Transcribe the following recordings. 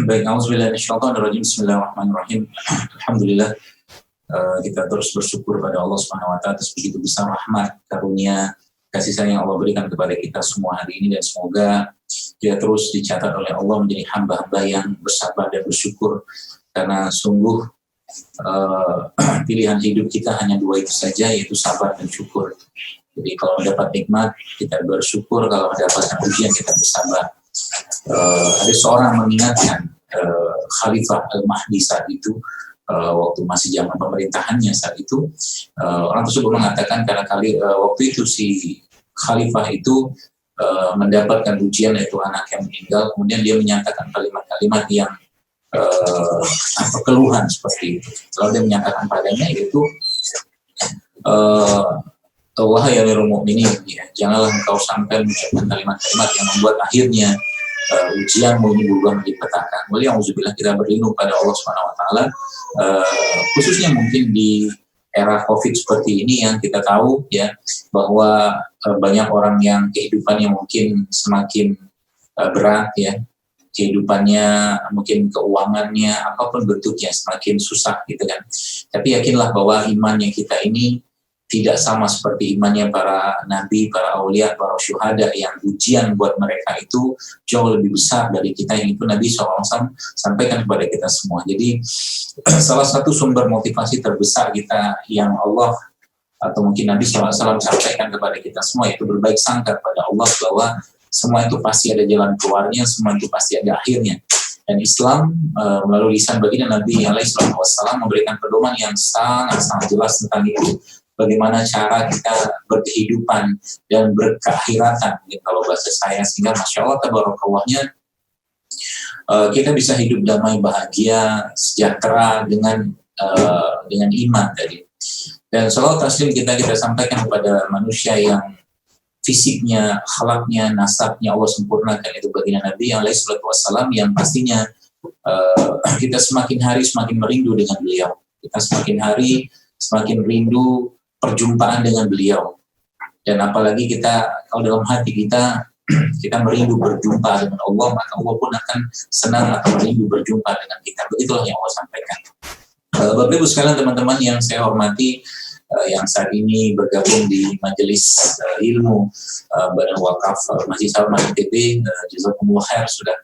Baik, auzubillahi minasyaitonir rajim. Bismillahirrahmanirrahim. Alhamdulillah, kita terus bersyukur pada Allah Subhanahu wa taala atas begitu besar rahmat, karunia, kasih sayang yang Allah berikan kepada kita semua hari ini, dan semoga kita terus dicatat oleh Allah menjadi hamba-hamba yang bersabar dan bersyukur, karena sungguh pilihan hidup kita hanya dua itu saja, yaitu sabar dan syukur. Jadi kalau mendapat nikmat kita bersyukur, kalau mendapatkan ujian kita bersabar. Ada seorang mengingatkan Khalifah Al-Mahdi saat itu, waktu masih zaman pemerintahannya saat itu, orang tersebut mengatakan karena waktu itu si Khalifah itu mendapatkan ujian, yaitu anak yang meninggal, kemudian dia menyatakan kalimat-kalimat yang keluhan seperti itu. Lalu dia menyatakan padanya, yaitu wahai amirul mukminin, ya, janganlah engkau sampai mengucapkan kalimat-kalimat yang membuat akhirnya ujianmu ini berubah menjadi petaka. Waliyahzubillah, kita berlindung pada Allah Subhanahu wa taala, khususnya mungkin di era Covid seperti ini yang kita tahu ya, bahwa banyak orang yang kehidupannya mungkin semakin berat ya, kehidupannya mungkin keuangannya apapun bentuknya semakin susah gitu kan. Tapi yakinlah bahwa imannya kita ini tidak sama seperti imannya para nabi, para aulia, para syuhada, yang ujian buat mereka itu jauh lebih besar dari kita, yang itu Nabi SAW sampaikan kepada kita semua. Jadi salah satu sumber motivasi terbesar kita yang Allah atau mungkin Nabi SAW sampaikan kepada kita semua, yaitu berbaik sangka kepada Allah bahwa semua itu pasti ada jalan keluarnya, semua itu pasti ada akhirnya. Dan Islam melalui lisan baginda Nabi SAW memberikan pedoman yang sangat-sangat jelas tentang itu, bagaimana cara kita berkehidupan dan berkeakhiratan, kalau bahasa saya, sehingga Masya Allah tabarakallahnya kita bisa hidup damai, bahagia, sejahtera dengan iman tadi. Dan salawat taslim kita sampaikan kepada manusia yang fisiknya, akhlaknya, nasabnya Allah sempurnakan, itu baginda Nabi alaihi salatu wassalam, yang pastinya kita semakin hari semakin merindu dengan beliau. Kita semakin hari semakin rindu perjumpaan dengan beliau. Dan apalagi kita, kalau dalam hati kita merindu berjumpa dengan Allah, maka Allah pun akan senang atau merindu berjumpa dengan kita. Begitulah yang Allah sampaikan. Bapak Ibu sekalian, teman-teman yang saya hormati, yang saat ini bergabung di majelis ilmu Badan Wakaf Masjid Salman NTB, jazakumullah khair sudah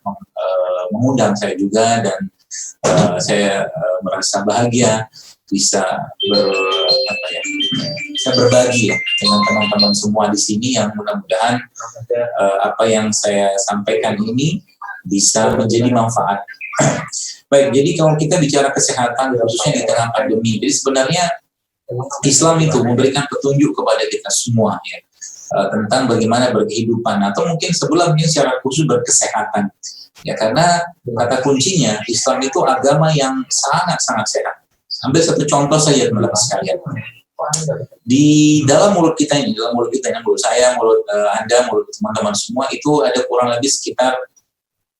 mengundang saya juga, dan saya merasa bahagia bisa berbagi dengan teman-teman semua di sini, yang mudah-mudahan apa yang saya sampaikan ini bisa menjadi manfaat. Baik, jadi kalau kita bicara kesehatan khususnya di tengah pandemi, jadi sebenarnya Islam itu memberikan petunjuk kepada kita semua ya, tentang bagaimana berkehidupan, atau mungkin sebelumnya secara khusus berkesehatan. Ya, karena kata kuncinya Islam itu agama yang sangat-sangat sehat. Ambil satu contoh saja teman-teman sekalian. Di dalam mulut kita ini, mulut saya, mulut Anda, mulut teman-teman semua, itu ada kurang lebih sekitar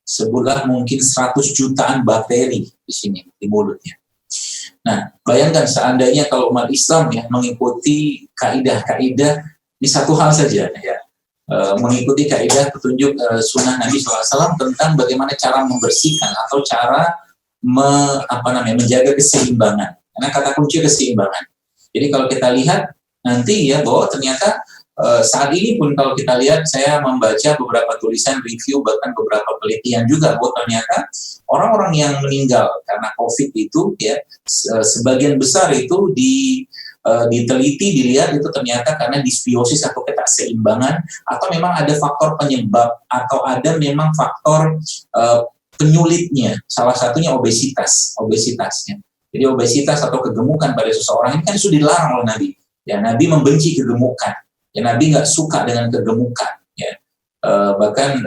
sebulan mungkin 100 jutaan bakteri di sini, di mulutnya. Nah, bayangkan seandainya kalau umat Islam ya mengikuti kaidah-kaidah di satu hal saja ya, mengikuti kaidah petunjuk sunnah Nabi SAW tentang bagaimana cara membersihkan atau cara menjaga keseimbangan. Karena kata kunci keseimbangan. Jadi kalau kita lihat nanti ya, bahwa ternyata saat ini pun kalau kita lihat, saya membaca beberapa tulisan review, bahkan beberapa penelitian juga, bahwa ternyata orang-orang yang meninggal karena COVID itu ya, sebagian besar itu diteliti, dilihat itu ternyata karena disbiosis atau keseimbangan, atau memang ada faktor penyebab, atau ada memang faktor penyulitnya, salah satunya obesitasnya. Jadi obesitas atau kegemukan pada seseorang ini kan sudah dilarang oleh Nabi. Ya, Nabi membenci kegemukan. Ya, Nabi nggak suka dengan kegemukan. Ya, bahkan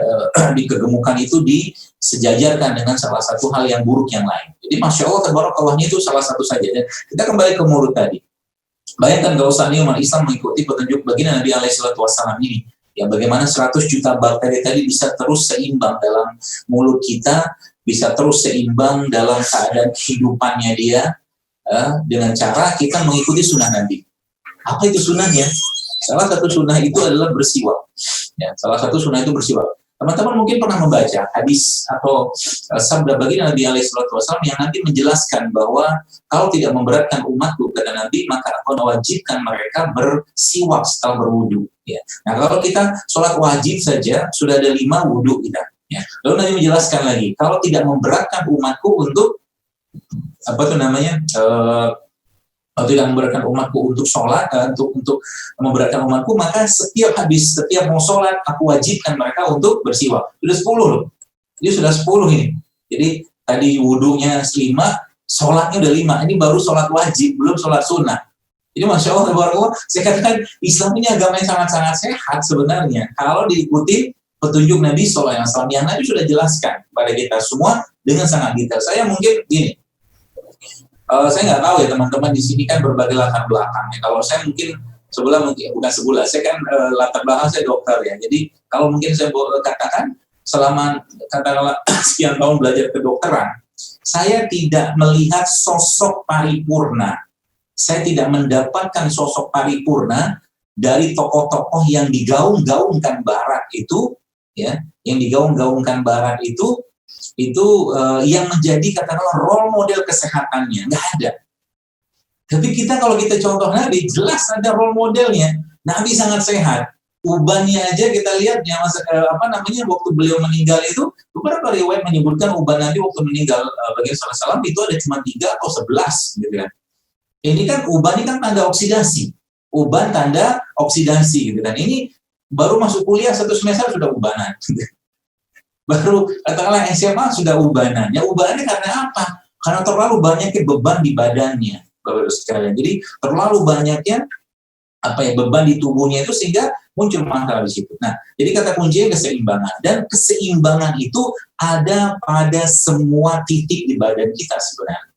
di kegemukan itu disejajarkan dengan salah satu hal yang buruk yang lain. Jadi Masya Allah tabarakallahnya itu salah satu saja. Dan kita kembali ke mulut tadi. Bayangkan kalau saat ini umat Islam mengikuti petunjuk baginda Nabi alaihi salatu wassalam ini. Ya, bagaimana 100 juta bakteri tadi bisa terus seimbang dalam mulut kita, bisa terus seimbang dalam keadaan kehidupannya dia, dengan cara kita mengikuti sunnah Nabi. Apa itu sunnahnya? Salah satu sunnah itu adalah bersiwak. Ya, salah satu sunnah itu bersiwak. Teman-teman mungkin pernah membaca hadis atau sabda baginda Nabi SAW yang nanti menjelaskan bahwa kalau tidak memberatkan umatku kata Nabi, maka aku mewajibkan mereka bersiwak setelah berwudu. Ya. Nah kalau kita sholat wajib saja sudah ada 5 wudu kita. Ya. Lalu Nabi menjelaskan lagi, kalau tidak memberatkan umatku untuk kalau tidak memberatkan umatku untuk sholat, untuk memberatkan umatku, maka setiap mau sholat, aku wajibkan mereka untuk bersiwak. Sudah 10 loh. Jadi sudah 10 ini. Jadi tadi wudunya 5, sholatnya udah 5. Ini baru sholat wajib, belum sholat sunnah. Jadi Masya Allah, saya katakan Islam ini agama yang sangat-sangat sehat sebenarnya. Kalau diikuti petunjuk Nabi SAW, yang Nabi sudah jelaskan kepada kita semua dengan sangat detail. Saya mungkin gini, saya nggak tahu ya teman-teman di sini kan berbagai latar belakang. Ya. Kalau saya mungkin saya kan latar belakang saya dokter ya. Jadi kalau mungkin saya katakan selama katakanlah sekian tahun belajar kedokteran, saya tidak melihat sosok paripurna. Saya tidak mendapatkan sosok paripurna dari tokoh-tokoh yang digaung-gaungkan Barat itu, ya, yang digaung-gaungkan Barat itu yang menjadi katakanlah role model kesehatannya, nggak ada. Tapi kalau kita contoh Nabi, jelas ada role modelnya. Nabi sangat sehat. Ubannya aja kita lihat yang waktu beliau meninggal itu, beberapa riwayat menyebutkan uban Nabi waktu meninggal baginda SAW itu ada cuma 3 atau 11 gitu kan. Ini kan uban ini kan tanda oksidasi. Uban tanda oksidasi gitu kan. Ini baru masuk kuliah 1 semester sudah ubanan. Baru katakanlah SMA sudah ubanan. Ya ubanannya karena apa? Karena terlalu banyaknya beban di badannya, Bapak-Ibu sekalian. Jadi terlalu banyaknya beban di tubuhnya itu sehingga muncul masalah di situ. Nah, jadi kata kuncinya keseimbangan, dan keseimbangan itu ada pada semua titik di badan kita sebenarnya.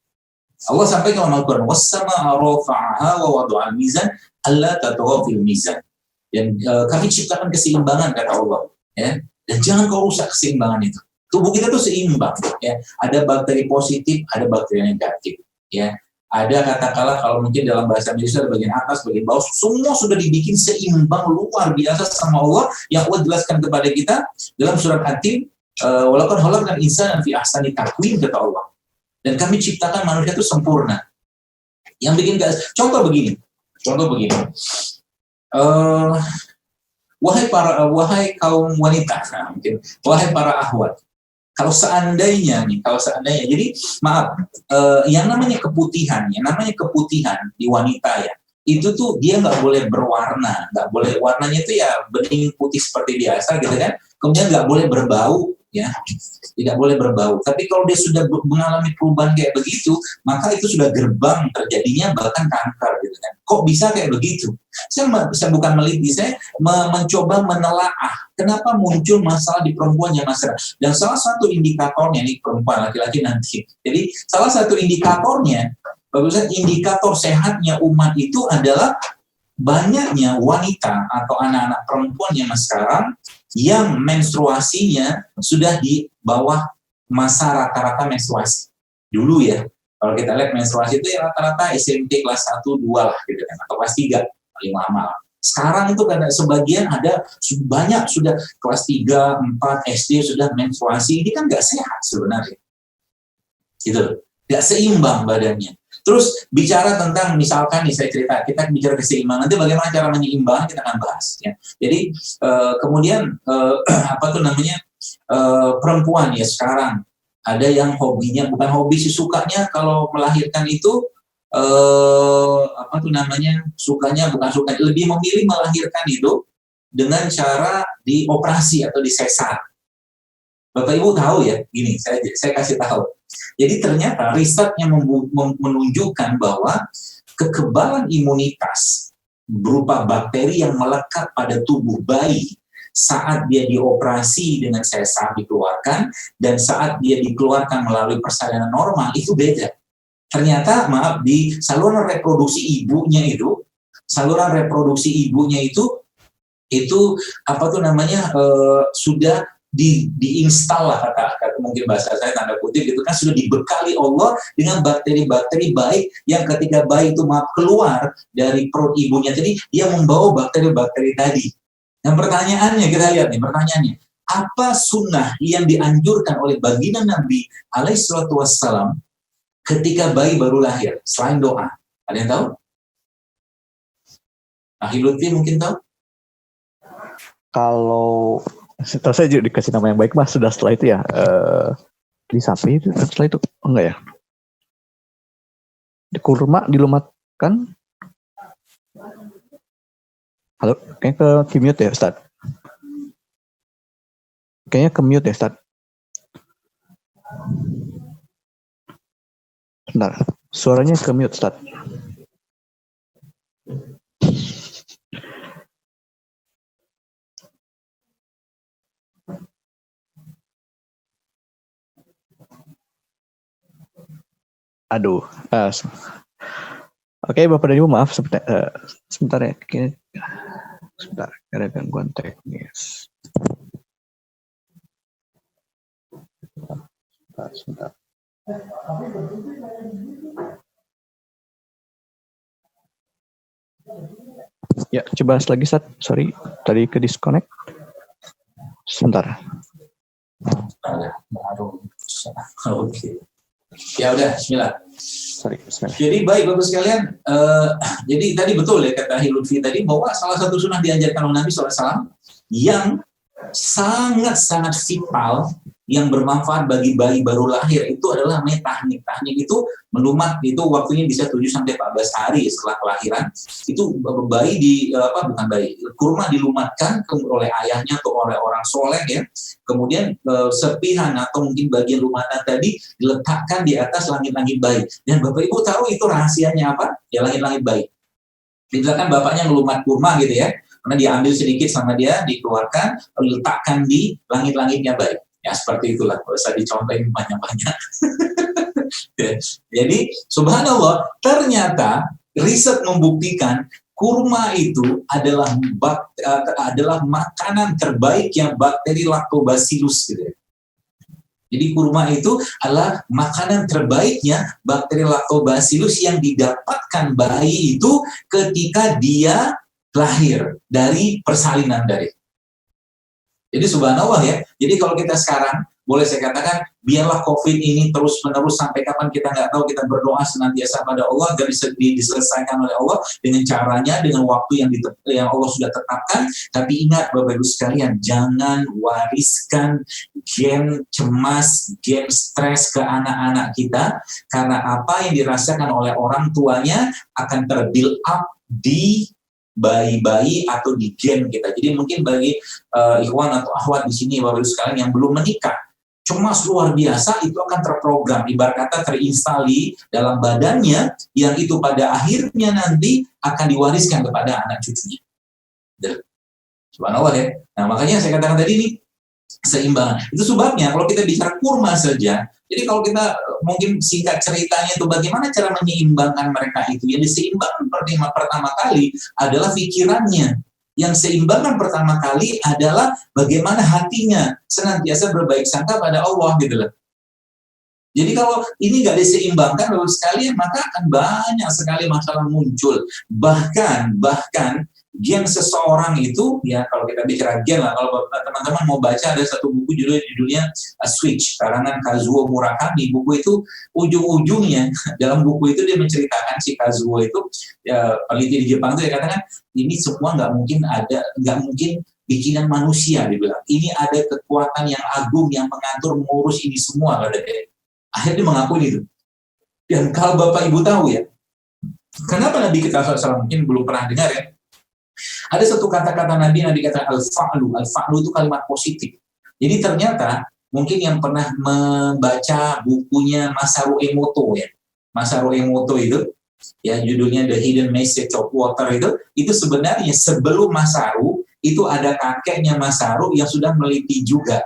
Allah sampaikan dalam Al-Quran, "Was-samaa'a rafa'aha wa wada'al mizan alla tatghaw fil mizan." Dan kami ciptakan keseimbangan kata Allah, ya. Dan jangan kau rusak keseimbangan itu. Tubuh kita tuh seimbang, ya. Ada bakteri positif, ada bakteri negatif, ya. Ada katakanlah kalau mungkin dalam bahasa medis ada bagian atas, bagian bawah, semua sudah dibikin seimbang luar biasa sama Allah yang Allah jelaskan kepada kita dalam surat At-Tin, "Walaqad khalaqnal insana fi ahsani taqwim," kata Allah. Dan kami ciptakan manusia itu sempurna. Yang bikin contoh begini. Wahai kaum wanita, mungkin wahai para akhwat, kalau seandainya, jadi maaf, yang namanya keputihan di wanita ya, itu tuh dia nggak boleh berwarna, nggak boleh warnanya itu ya bening putih seperti biasa gitu kan, kemudian nggak boleh berbau, ya, tidak boleh berbau. Tapi kalau dia sudah mengalami perubahan kayak begitu, maka itu sudah gerbang terjadinya bahkan kanker gitu kan. Kok bisa kayak begitu? Saya bukan meliti, saya mencoba menelaah kenapa muncul masalah di perempuan yang masalah. Dan salah satu indikatornya nih perempuan laki-laki nanti. Jadi salah satu indikatornya, bagusnya indikator sehatnya umat itu adalah banyaknya wanita atau anak-anak perempuan yang sekarang yang menstruasinya sudah di bawah masa rata-rata menstruasi. Dulu ya, kalau kita lihat menstruasi itu ya rata-rata SMP kelas 1, 2 lah gitu kan, atau kelas 3, paling lama. Sekarang itu karena sebagian ada banyak sudah kelas 3, 4, SD sudah menstruasi. Ini kan nggak sehat sebenarnya. Gitu, nggak seimbang badannya. Terus bicara tentang misalkan nih saya cerita, kita bicara keseimbangan, nanti bagaimana cara menyeimbang kita akan bahas ya. Jadi kemudian perempuan ya sekarang ada yang hobinya, bukan hobi sih, sukanya kalau melahirkan itu sukanya lebih memilih melahirkan itu dengan cara dioperasi atau disesar. Bapak Ibu tahu ya, gini saya kasih tahu. Jadi ternyata risetnya menunjukkan bahwa kekebalan imunitas berupa bakteri yang melekat pada tubuh bayi saat dia dioperasi dengan sesar dikeluarkan dan saat dia dikeluarkan melalui persalinan normal itu beda. Ternyata di saluran reproduksi ibunya itu sudah diinstal lah kata mungkin bahasa saya tanda kutip gitu kan, sudah dibekali Allah dengan bakteri-bakteri baik yang ketika bayi itu keluar dari perut ibunya, jadi dia membawa bakteri-bakteri tadi. Dan pertanyaannya kita lihat nih, apa sunnah yang dianjurkan oleh baginda Nabi alaihissalatu wassalam ketika bayi baru lahir selain doa? Ada yang tahu? Ahli Lutfi mungkin tahu? Kalau setelah saya juga dikasih nama yang baik mas, sudah setelah itu ya di sapi itu setelah itu enggak ya? Di kurma dilumatkan. Halo, kayaknya ke mute ya Ustaz. Kayaknya ke mute ya Ustaz. Bentar, suaranya ke mute Ustaz. Aduh, oke Bapak dan Ibu maaf sebentar ya, sebentar ada gangguan teknis. Sebentar. Ya, coba lagi Ustaz. Sorry, tadi ke disconnect. Sebentar. Oke. Ya udah, bismillah. Sorry, bismillah. Jadi baik Bapak sekalian, jadi tadi betul ya kata Hilutfi tadi bahwa salah satu sunnah diajarkan oleh Nabi SAW yang sangat-sangat vital, yang bermanfaat bagi bayi baru lahir itu adalah tahnik. Tahnik itu melumat, itu waktunya bisa 7-14 hari setelah kelahiran. Itu bayi kurma dilumatkan oleh ayahnya atau oleh orang soleh ya. Kemudian sepihan atau mungkin bagian lumatan tadi diletakkan di atas langit-langit bayi. Dan Bapak Ibu tahu itu rahasianya apa? Ya langit-langit bayi. Misalkan bapaknya ngelumat kurma gitu ya, karena diambil sedikit sama dia, dikeluarkan, lalu letakkan di langit-langitnya bayi. Ya seperti itulah, kalau usah dicontohin banyak-banyak. Jadi subhanallah, ternyata riset membuktikan kurma itu adalah makanan terbaik yang bakteri Lactobacillus gitu ya. Jadi kurma itu adalah makanan terbaiknya bakteri Lactobacillus yang didapatkan bayi itu ketika dia lahir dari persalinan dari. Jadi subhanallah ya. Jadi kalau kita sekarang boleh saya katakan, biarlah COVID ini terus-menerus sampai kapan kita nggak tahu, kita berdoa senantiasa pada Allah agar diselesaikan oleh Allah dengan caranya, dengan waktu yang Allah sudah tetapkan. Tapi ingat Bapak Ibu sekalian, jangan wariskan gen cemas, gen stres ke anak-anak kita, karena apa yang dirasakan oleh orang tuanya akan terbuild up di bayi-bayi atau di gen kita. Jadi mungkin bagi ikhwan atau akhwat di sini Bapak Ibu sekalian yang belum menikah, cemas luar biasa itu akan terprogram, ibarat kata terinstali dalam badannya, yang itu pada akhirnya nanti akan diwariskan kepada anak cucunya. Subhanallah ya. Nah makanya saya katakan tadi ini seimbang. Itu sebabnya kalau kita bicara kurma saja, jadi kalau kita mungkin singkat ceritanya itu bagaimana cara menyeimbangkan mereka itu. Yang diseimbangkan pertama kali adalah pikirannya. Yang seimbangkan pertama kali adalah bagaimana hatinya senantiasa berbaik sangka pada Allah gitu loh. Jadi kalau ini nggak diseimbangkan Bapak sekalian, maka akan banyak sekali masalah muncul. Bahkan gen seseorang itu, ya kalau kita bicara gen lah, kalau teman-teman mau baca ada satu buku judulnya Switch, karangan Kazuo Murakami. Buku itu ujung-ujungnya, dalam buku itu dia menceritakan si Kazuo itu, ya, peneliti di Jepang itu dia katakan, ini semua nggak mungkin bikinan manusia, dia bilang. Ini ada kekuatan yang agung yang mengatur, mengurus ini semua. Akhirnya mengakui itu. Dan kalau Bapak Ibu tahu ya, kenapa Nabi kita SAW mungkin belum pernah dengar ya, ada satu kata-kata Nabi kata al-fa'lu. Al-fa'lu itu kalimat positif. Jadi ternyata mungkin yang pernah membaca bukunya Masaru Emoto ya. Masaru Emoto itu ya judulnya The Hidden Message of Water itu sebenarnya sebelum Masaru itu ada kakeknya Masaru yang sudah meliti juga.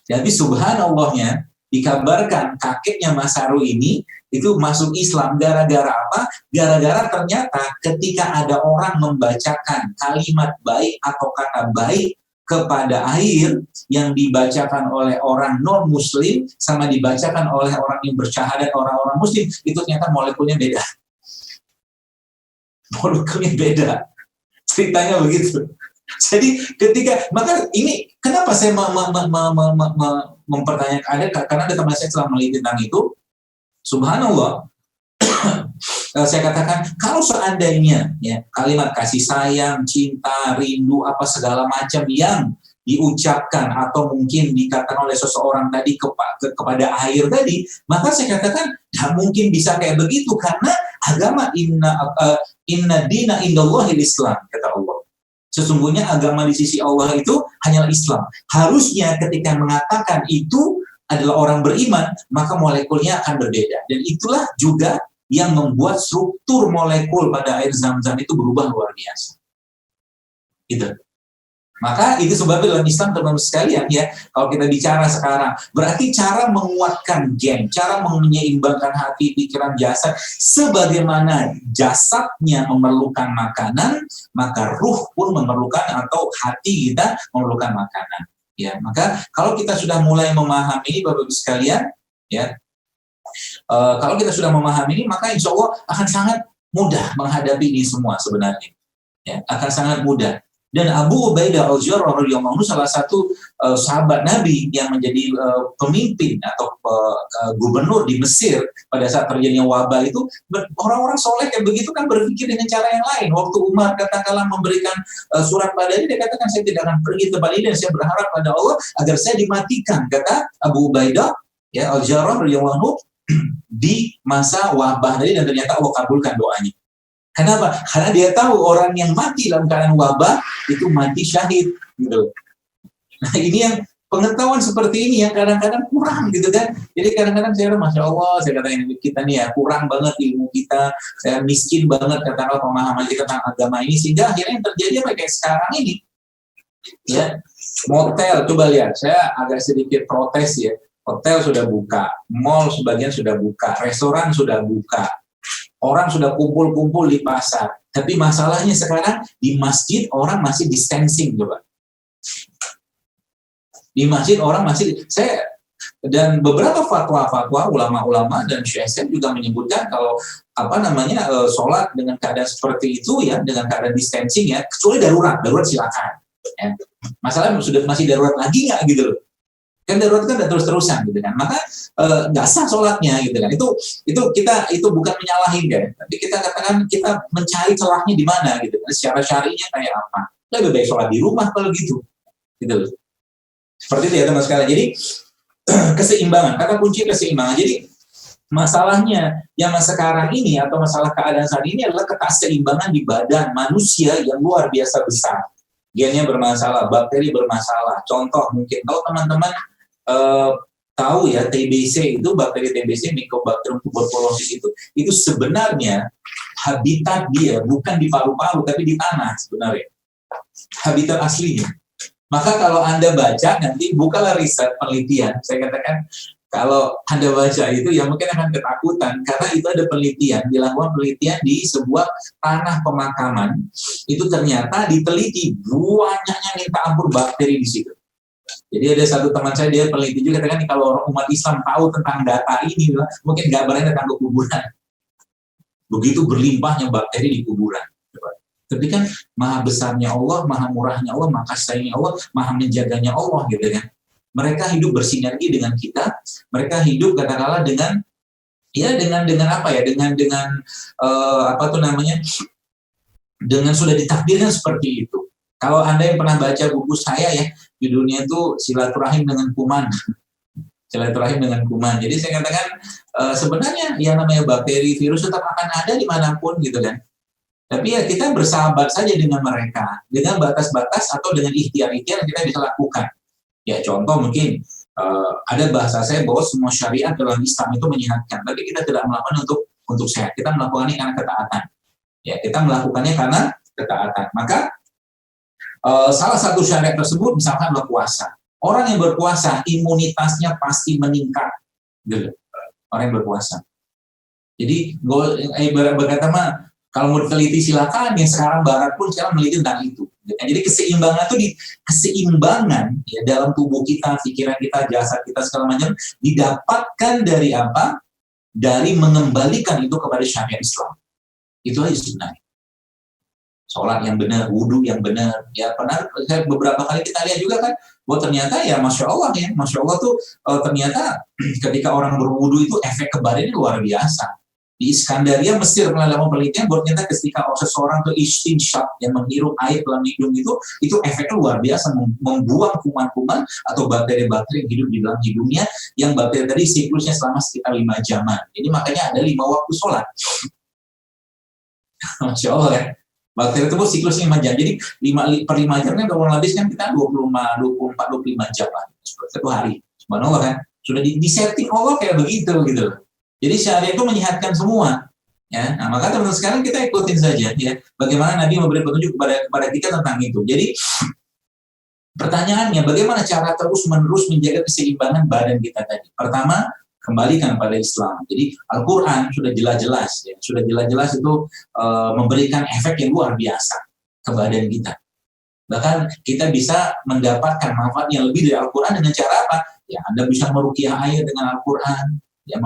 Jadi subhanallahnya dikabarkan kakeknya Masaru ini itu masuk Islam gara-gara apa? Gara-gara ternyata ketika ada orang membacakan kalimat baik atau kata baik kepada air yang dibacakan oleh orang non-muslim sama dibacakan oleh orang yang bersyahadat orang-orang muslim, itu ternyata molekulnya beda. Molekulnya beda. Ceritanya begitu. Jadi maka ini kenapa saya mempertanyakan, karena ada teman saya telah meliti tentang itu, subhanallah. Saya katakan, kalau seandainya ya, kalimat kasih sayang, cinta, rindu, apa segala macam yang diucapkan atau mungkin dikatakan oleh seseorang tadi kepada air tadi, maka saya katakan tidak mungkin bisa kayak begitu, karena agama inna dina indallahil Islam, kata Allah. Sesungguhnya agama di sisi Allah itu hanyalah Islam. Harusnya ketika mengatakan itu adalah orang beriman, maka molekulnya akan berbeda. Dan itulah juga yang membuat struktur molekul pada air Zam-Zam itu berubah luar biasa. Gitu. Maka itu sebabnya dalam Islam, teman-teman sekalian ya, kalau kita bicara sekarang, berarti cara menguatkan gen, cara menyeimbangkan hati, pikiran, jasad, sebagaimana jasadnya memerlukan makanan, maka ruh pun memerlukan, atau hati kita memerlukan makanan. Ya, maka kalau kita sudah mulai memahami ini, Bapak-Ibu sekalian, ya, kalau kita sudah memahami ini, maka insya Allah akan sangat mudah menghadapi ini semua sebenarnya. Ya, akan sangat mudah. Dan Abu Ubaidah Al-Jarrah radhiyallahu anhu, salah satu sahabat Nabi yang menjadi pemimpin atau gubernur di Mesir pada saat terjadinya wabah itu, orang-orang soleh kayak begitu kan berpikir dengan cara yang lain. Waktu Umar katakanlah memberikan surat padanya, dia katakan, saya tidak akan pergi tempat ini dan saya berharap pada Allah agar saya dimatikan, kata Abu Ubaidah ya Al-Jarrah radhiyallahu anhu di masa wabah tadi, dan ternyata Allah kabulkan doanya. Kenapa? Karena dia tahu orang yang mati dalam keadaan wabah itu mati syahid, gitu. Nah, ini yang pengetahuan seperti ini yang kadang-kadang kurang, gitu kan. Jadi kadang-kadang saya, Masya Allah, saya katakan kita nih ya, kurang banget ilmu kita, saya miskin banget katakanlah pemahaman kita tentang agama ini, sehingga akhirnya yang terjadi apa kayak sekarang ini. Ya, motel, coba lihat, saya agak sedikit protes ya. Hotel sudah buka, mall sebagian sudah buka, restoran sudah buka. Orang sudah kumpul-kumpul di pasar. Tapi masalahnya sekarang di masjid orang masih distancing, coba. Di masjid orang masih, dan beberapa fatwa-fatwa ulama-ulama dan Syekh juga menyebutkan kalau sholat dengan keadaan seperti itu ya, dengan keadaan distancing ya, kecuali darurat silakan. Ya. Masalahnya masih darurat lagi nggak gitu loh. Kan darurat kan udah terus-terusan gitu kan, maka nggak sah sholatnya gitu kan. Itu bukan menyalahin kan, tapi kita katakan kita mencari celahnya di mana gitu kan, secara syari'nya kayak apa. Lebih baik sholat di rumah kalau gitu loh. Seperti itu ya teman sekalian. Jadi keseimbangan, kata kunci keseimbangan. Jadi masalahnya yang sekarang ini atau masalah keadaan saat ini adalah keseimbangan di badan manusia yang luar biasa besar. Gennya bermasalah, bakteri bermasalah. Contoh mungkin kalau teman-teman tahu ya, TBC itu, bakteri TBC, Mycobacterium tuberculosis itu sebenarnya habitat dia bukan di paru-paru tapi di tanah sebenarnya. Habitat aslinya. Maka kalau Anda baca nanti, bukalah riset penelitian, saya katakan kalau Anda baca itu ya mungkin akan ketakutan, karena itu ada dilakukan penelitian di sebuah tanah pemakaman, itu ternyata diteliti banyaknya minta ampun bakteri di situ. Jadi ada satu teman saya, dia peneliti juga, katakan kalau orang umat Islam tahu tentang data ini, mungkin nggak berani datang ke kuburan. Begitu berlimpahnya bakteri di kuburan. Tapi kan maha besarnya Allah, maha murahnya Allah, maha kasihnya Allah, maha menjaganya Allah gitu kan. Mereka hidup bersinergi dengan kita, mereka hidup katakanlah dengan apa ya, dengan sudah ditakdirkan seperti itu. Kalau Anda yang pernah baca buku saya ya, judulnya itu Silaturahim dengan Kuman. Silaturahim dengan kuman. Jadi saya katakan sebenarnya yang namanya bakteri, virus tetap akan ada dimanapun gitu kan. Tapi ya kita bersahabat saja dengan mereka, dengan batas-batas atau dengan ikhtiar-ikhtiar yang kita bisa lakukan. Ya contoh mungkin ada bahasa saya bahwa semua syariat dalam Islam itu menyehatkan, tapi kita tidak melakukan untuk sehat. Kita melakukannya karena ketaatan. Ya kita melakukannya karena ketaatan. Maka salah satu syariat tersebut misalkan adalah puasa. Orang yang berpuasa imunitasnya pasti meningkat. Gitu. Orang yang berpuasa. Jadi berkata mah kalau mau diteliti silakan, yang sekarang Barat pun sekarang meneliti tentang itu. Jadi keseimbangan itu keseimbangan ya dalam tubuh kita, pikiran kita, jasad kita segala macam didapatkan dari apa? Dari mengembalikan itu kepada syariat Islam. Itu aja sebenarnya. sholat yang benar, wudhu yang benar. Ya pernah beberapa kali kita lihat juga kan, bahwa ternyata ya masya Allah tuh ternyata ketika orang berwudhu itu efek kebadannya luar biasa. Di Iskandaria, Mesir, melakukan penelitian bahwa ternyata ketika seseorang tuh istinshaq yang menghirup air dalam hidung itu efeknya luar biasa, membuang kuman-kuman atau bakteri-bakteri yang hidup di dalam hidungnya, yang bakteri tadi siklusnya selama sekitar 5 jaman. Jadi makanya ada 5 waktu sholat. Masya Allah ya. Bakteri itu siklusnya 5 jam. Jadi 5/5 jamnya kurang lebih kan kita 24-25 jam lah. Satu hari. Subhanallah kan. Sudah di-setting Allah kayak begitu gitu. Jadi syariat itu menyehatkan semua. Ya, nah maka teman-teman sekarang kita ikutin saja ya. Bagaimana Nabi memberi petunjuk kepada kita tentang itu. Jadi pertanyaannya, bagaimana cara terus-menerus menjaga keseimbangan badan kita tadi? Pertama, kembalikan pada Islam. Jadi Al-Quran sudah jelas-jelas ya, itu memberikan efek yang luar biasa ke badan kita. Bahkan kita bisa mendapatkan manfaat yang lebih dari Al-Quran dengan cara apa? Ya, Anda bisa meruqyah air dengan Al-Quran, ya,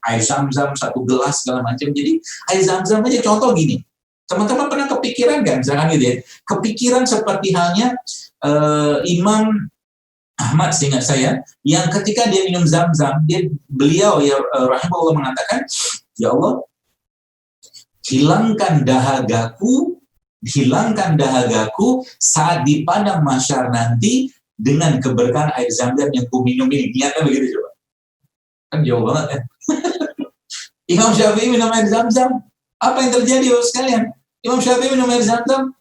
air zam-zam 1 gelas segala macam. Jadi air zam-zam aja contoh gini. Teman-teman pernah kepikiran kan, misalkan gitu ya, kepikiran seperti halnya Imam Ahmad, seingat saya, yang ketika dia minum zam-zam, beliau ya rahimahullah mengatakan, ya Allah, hilangkan dahagaku saat di padang mahsyar nanti dengan keberkahan air zam-zam yang ku minum ini. Niatnya begitu coba. Kan jauh banget ya. Imam Syafi'i minum air zam-zam. Apa yang terjadi Bapak sekalian? Imam Syafi'i minum air zam-zam,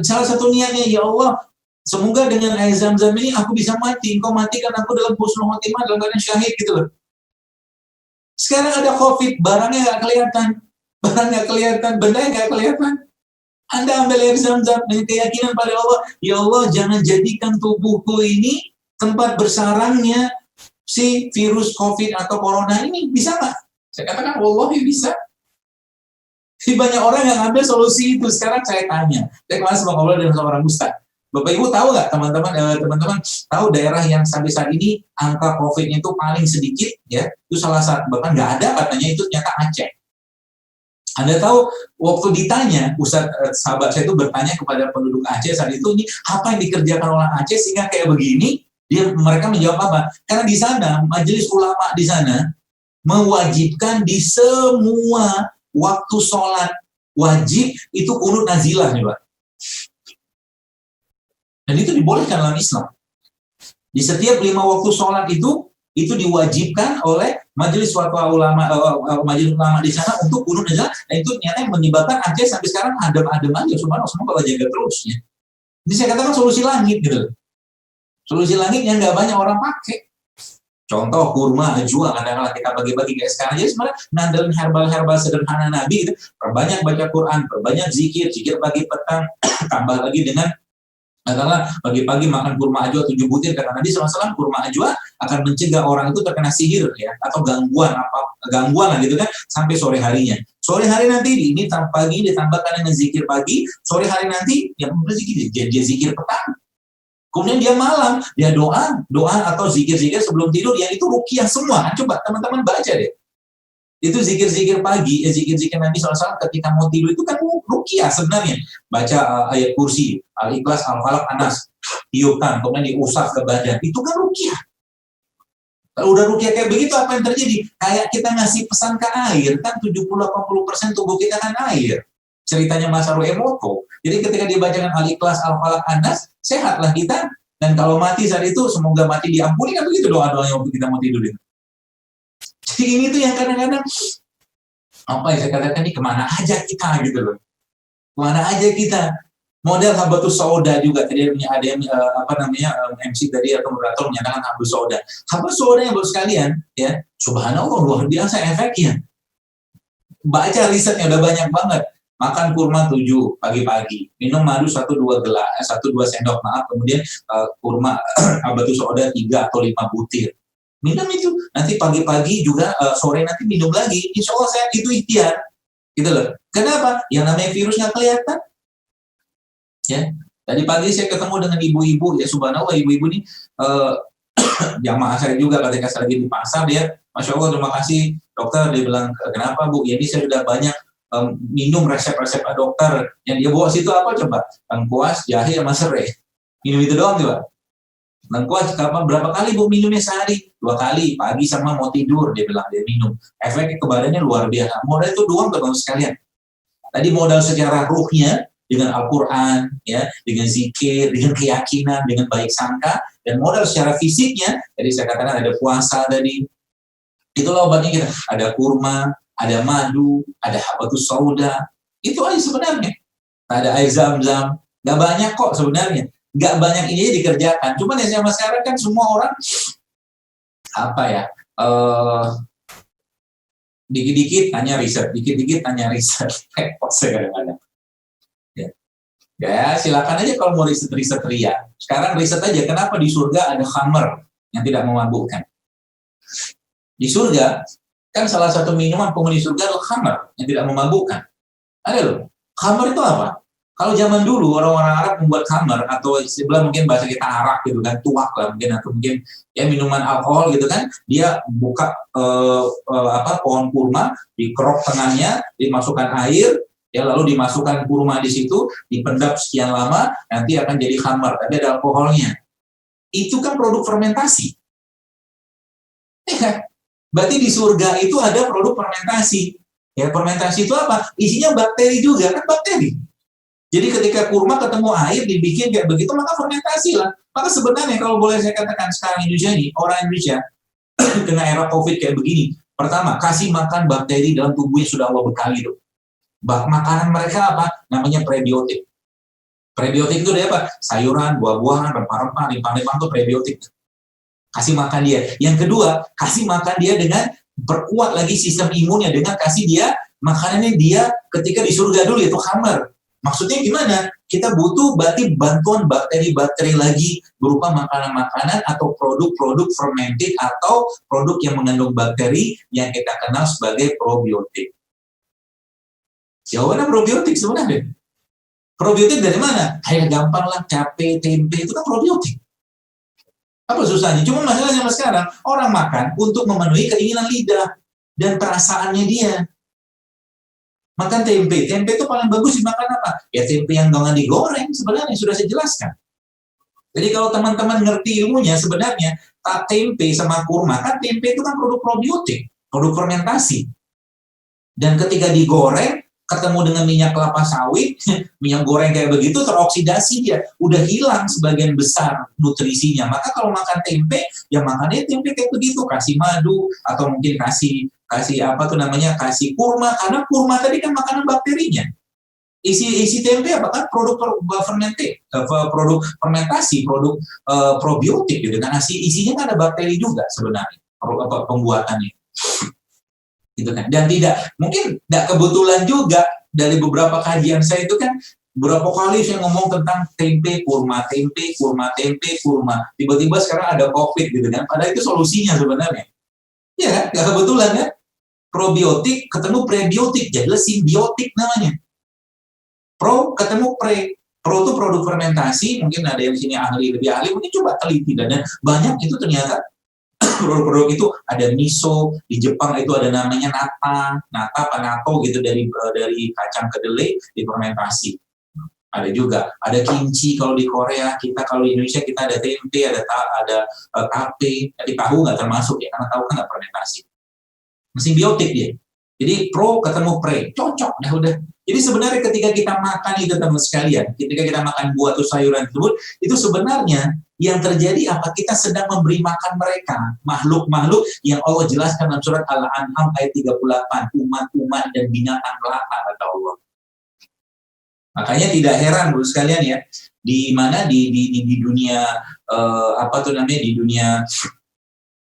salah satu niatnya, ya Allah, semoga dengan air zam-zam ini aku bisa mati. Engkau matikan aku dalam husnul khotimah, dalam keadaan syahid gitu loh. Sekarang ada COVID, barangnya nggak kelihatan, bendanya nggak kelihatan. Anda ambil air zam-zam dengan keyakinan pada Allah, ya Allah, jangan jadikan tubuhku ini tempat bersarangnya si virus COVID atau corona ini. Bisa nggak? Saya katakan, Allah ya bisa. Jadi banyak orang yang ambil solusi itu. Sekarang saya tanya, saya kemarin sempat ngobrol dengan seorang ustaz. Bapak Ibu tahu nggak, teman-teman tahu daerah yang sampai saat ini angka COVID-nya itu paling sedikit ya? Itu salah satu, bahkan nggak ada katanya, itu ternyata Aceh. Anda tahu waktu ditanya, sahabat saya itu bertanya kepada penduduk Aceh saat itu, ini apa yang dikerjakan oleh Aceh sehingga kayak begini? Mereka menjawab apa? Karena di sana majelis ulama di sana mewajibkan di semua waktu sholat wajib itu qunut nazilah nih Pak. Dan itu dibolehkan dalam Islam. Di setiap 5 waktu sholat itu diwajibkan oleh majelis ulama di sana untuk qunut nazilah. Dan itu ternyata yang menyebabkan Aceh sampai sekarang adem-adem aja. Subhanallah, semua kalau jaga terus ya. Jadi saya katakan solusi langit gitu. Solusi langit yang nggak banyak orang pakai. Contoh kurma, ajwa, kadang-kadang kita bagi-bagi kayak sekarang aja sebenarnya ngandelin herbal-herbal sederhana Nabi gitu. Perbanyak baca Quran, perbanyak zikir pagi petang, tambah lagi dengan katakanlah pagi-pagi makan kurma ajwa 7 butir, kata Nabi SAW, kurma ajwa akan mencegah orang itu terkena sihir ya, atau gangguan lah gitu kan, sampai sore harinya. Sore hari nanti ini pagi ditambahkan dengan zikir pagi, sore hari nanti yang berzikir dia zikir petang. Kemudian dia malam, dia doa atau zikir-zikir sebelum tidur, yang itu ruqyah semua. Coba teman-teman baca deh. Itu zikir-zikir pagi, zikir-zikir Nabi SAW ketika mau tidur itu kan ruqyah sebenarnya. Baca ayat kursi, Al-Ikhlas, Al-Falaq, Anas, tiupkan, kemudian diusap ke badan. Itu kan ruqyah. Kalau udah ruqyah kayak begitu, apa yang terjadi? Kayak kita ngasih pesan ke air, kan 70-80% tubuh kita kan air. Ceritanya Masaru Emoto. Jadi ketika dibacakan Al-Ikhlas, Al-Falaq, Anas, sehatlah kita. Dan kalau mati saat itu, semoga mati diampuni. Kan begitu doa-doanya waktu kita mau tidur itu. Jadi ini tuh yang kadang-kadang, apa yang saya katakan ini, kemana aja kita gitu loh. Kemana aja kita. Model Habatus Sauda juga. Tadi ada yang, MC tadi atau moderator menyatakan Habatus Sauda. Habatus Sauda yang baru sekalian, ya, subhanallah, luar biasa efeknya. Baca risetnya udah banyak banget. Makan kurma 7 pagi-pagi, minum madu 1-2 sendok, kemudian kurma Habatus Sauda 3 atau 5 butir. Minum itu, nanti pagi-pagi juga sore nanti minum lagi. Insya Allah sehat, itu ikhtiar. Gitu loh. Kenapa? Yang namanya virus nggak kelihatan. Ya. Tadi pagi saya ketemu dengan ibu-ibu, ya subhanallah, ibu-ibu ini jamaah saya juga ketika saya lagi di pasar, dia, Masya Allah, terima kasih dokter, dia bilang, kenapa Bu? Ya ini saya sudah banyak minum resep-resep dokter yang dia bawa situ apa coba? Lengkuas, jahe, sama serai. Minum itu doang coba. Lengkuas berapa kali Bu minumnya sehari? 2 kali, pagi sama mau tidur dia bilang dia minum. Efeknya ke badannya luar biasa. Modal itu doang teman sekalian. Tadi modal secara ruhnya dengan Al-Quran, ya, dengan zikir, dengan keyakinan, dengan baik sangka, dan modal secara fisiknya. Jadi saya katakan ada puasa tadi. Itulah obatnya kita. Ada kurma, ada madu, ada habatus sauda. Itu aja sebenarnya. Ada air zam-zam. Gak banyak kok sebenarnya. Gak banyak ini dikerjakan. Cuman ya sama sekarang kan semua orang dikit-dikit tanya riset, dikit-dikit tanya riset. Repot saya kadang-kadang. Ya, silakan aja kalau mau riset-riset ria. Sekarang riset aja kenapa di surga ada khamr yang tidak memabukkan. Di surga kan salah satu minuman penghuni surga adalah khamr yang tidak memabukkan. Ada loh. Khamr itu apa? Kalau zaman dulu orang-orang Arab membuat khamr atau sebelah mungkin bahasa kita arak gitu kan, tuak lah mungkin atau mungkin ya minuman alkohol gitu kan, dia buka pohon kurma, dikerok tengahnya, dimasukkan air, ya lalu dimasukkan kurma di situ, dipendap sekian lama, nanti akan jadi khamr, tapi ada alkoholnya. Itu kan produk fermentasi. Berarti di surga itu ada produk fermentasi. Ya fermentasi itu apa? Isinya bakteri juga kan bakteri. Jadi ketika kurma ketemu air dibikin kayak begitu, maka fermentasi lah. Maka sebenarnya kalau boleh saya katakan sekarang Indonesia ini, orang Indonesia kena era COVID kayak begini. Pertama, kasih makan bakteri dalam tubuhnya sudah Allah bekali tuh. Makanan mereka apa? Namanya prebiotik. Prebiotik itu dari apa? Sayuran, buah-buahan, rempah-rempah, limpah-limpah itu prebiotik. Kasih makan dia. Yang kedua, kasih makan dia dengan perkuat lagi sistem imunnya dengan kasih dia makanannya dia ketika di surga dulu itu khamr. Maksudnya gimana? Kita butuh berarti bantuan bakteri-bakteri lagi berupa makanan-makanan atau produk-produk fermented atau produk yang mengandung bakteri yang kita kenal sebagai probiotik. Jawabannya probiotik sebenarnya. Probiotik dari mana? Kayak gampang lah, cabai, tempe itu kan probiotik. Apa susahnya? Cuma masalahnya sekarang orang makan untuk memenuhi keinginan lidah dan perasaannya dia. Makan tempe itu paling bagus dimakan apa? Ya tempe yang jangan digoreng sebenarnya sudah saya jelaskan. Jadi kalau teman-teman ngerti ilmunya sebenarnya tempe sama kurma kan tempe itu kan produk probiotik, produk fermentasi. Dan ketika digoreng ketemu dengan minyak kelapa sawit, minyak goreng kayak begitu teroksidasi dia, udah hilang sebagian besar nutrisinya. Maka kalau makan tempe, ya makannya tempe kayak begitu, kasih madu atau mungkin kasih kasih kurma, karena kurma tadi kan makanan bakterinya. Isi tempe apa kan produk produk fermentasi, produk probiotik gitu kan. Isinya kan ada bakteri juga sebenarnya pembuatannya. Gitu kan. Dan mungkin tidak kebetulan juga dari beberapa kajian saya itu kan berapa kali saya ngomong tentang tempe kurma. Tiba-tiba sekarang ada COVID gitu kan. Padahal itu solusinya sebenarnya. Ya kan, nggak kebetulan ya. Probiotik ketemu prebiotik, jadilah simbiotik namanya. Pro ketemu pre. Pro itu produk fermentasi, mungkin ada yang di sini lebih ahli, mungkin coba teliti dan banyak itu ternyata produk-produk itu ada miso, di Jepang itu ada namanya natto gitu dari kacang kedelai difermentasi. Ada juga, ada kimchi kalau di Korea, kalau di Indonesia kita ada tempe, ada tape, jadi tahu nggak termasuk ya, karena tahu kan nggak fermentasi. Simbiotik dia. Jadi pro ketemu pre, cocok dah udah. Jadi sebenarnya ketika kita makan itu teman sekalian, ketika kita makan buah atau sayuran tersebut, itu sebenarnya yang terjadi apa? Kita sedang memberi makan mereka, makhluk-makhluk yang Allah jelaskan dalam surat Al-An'am ayat 38, umat-umat dan binatang melata kata Allah. Makanya tidak heran Bapak sekalian ya, di mana di dunia di dunia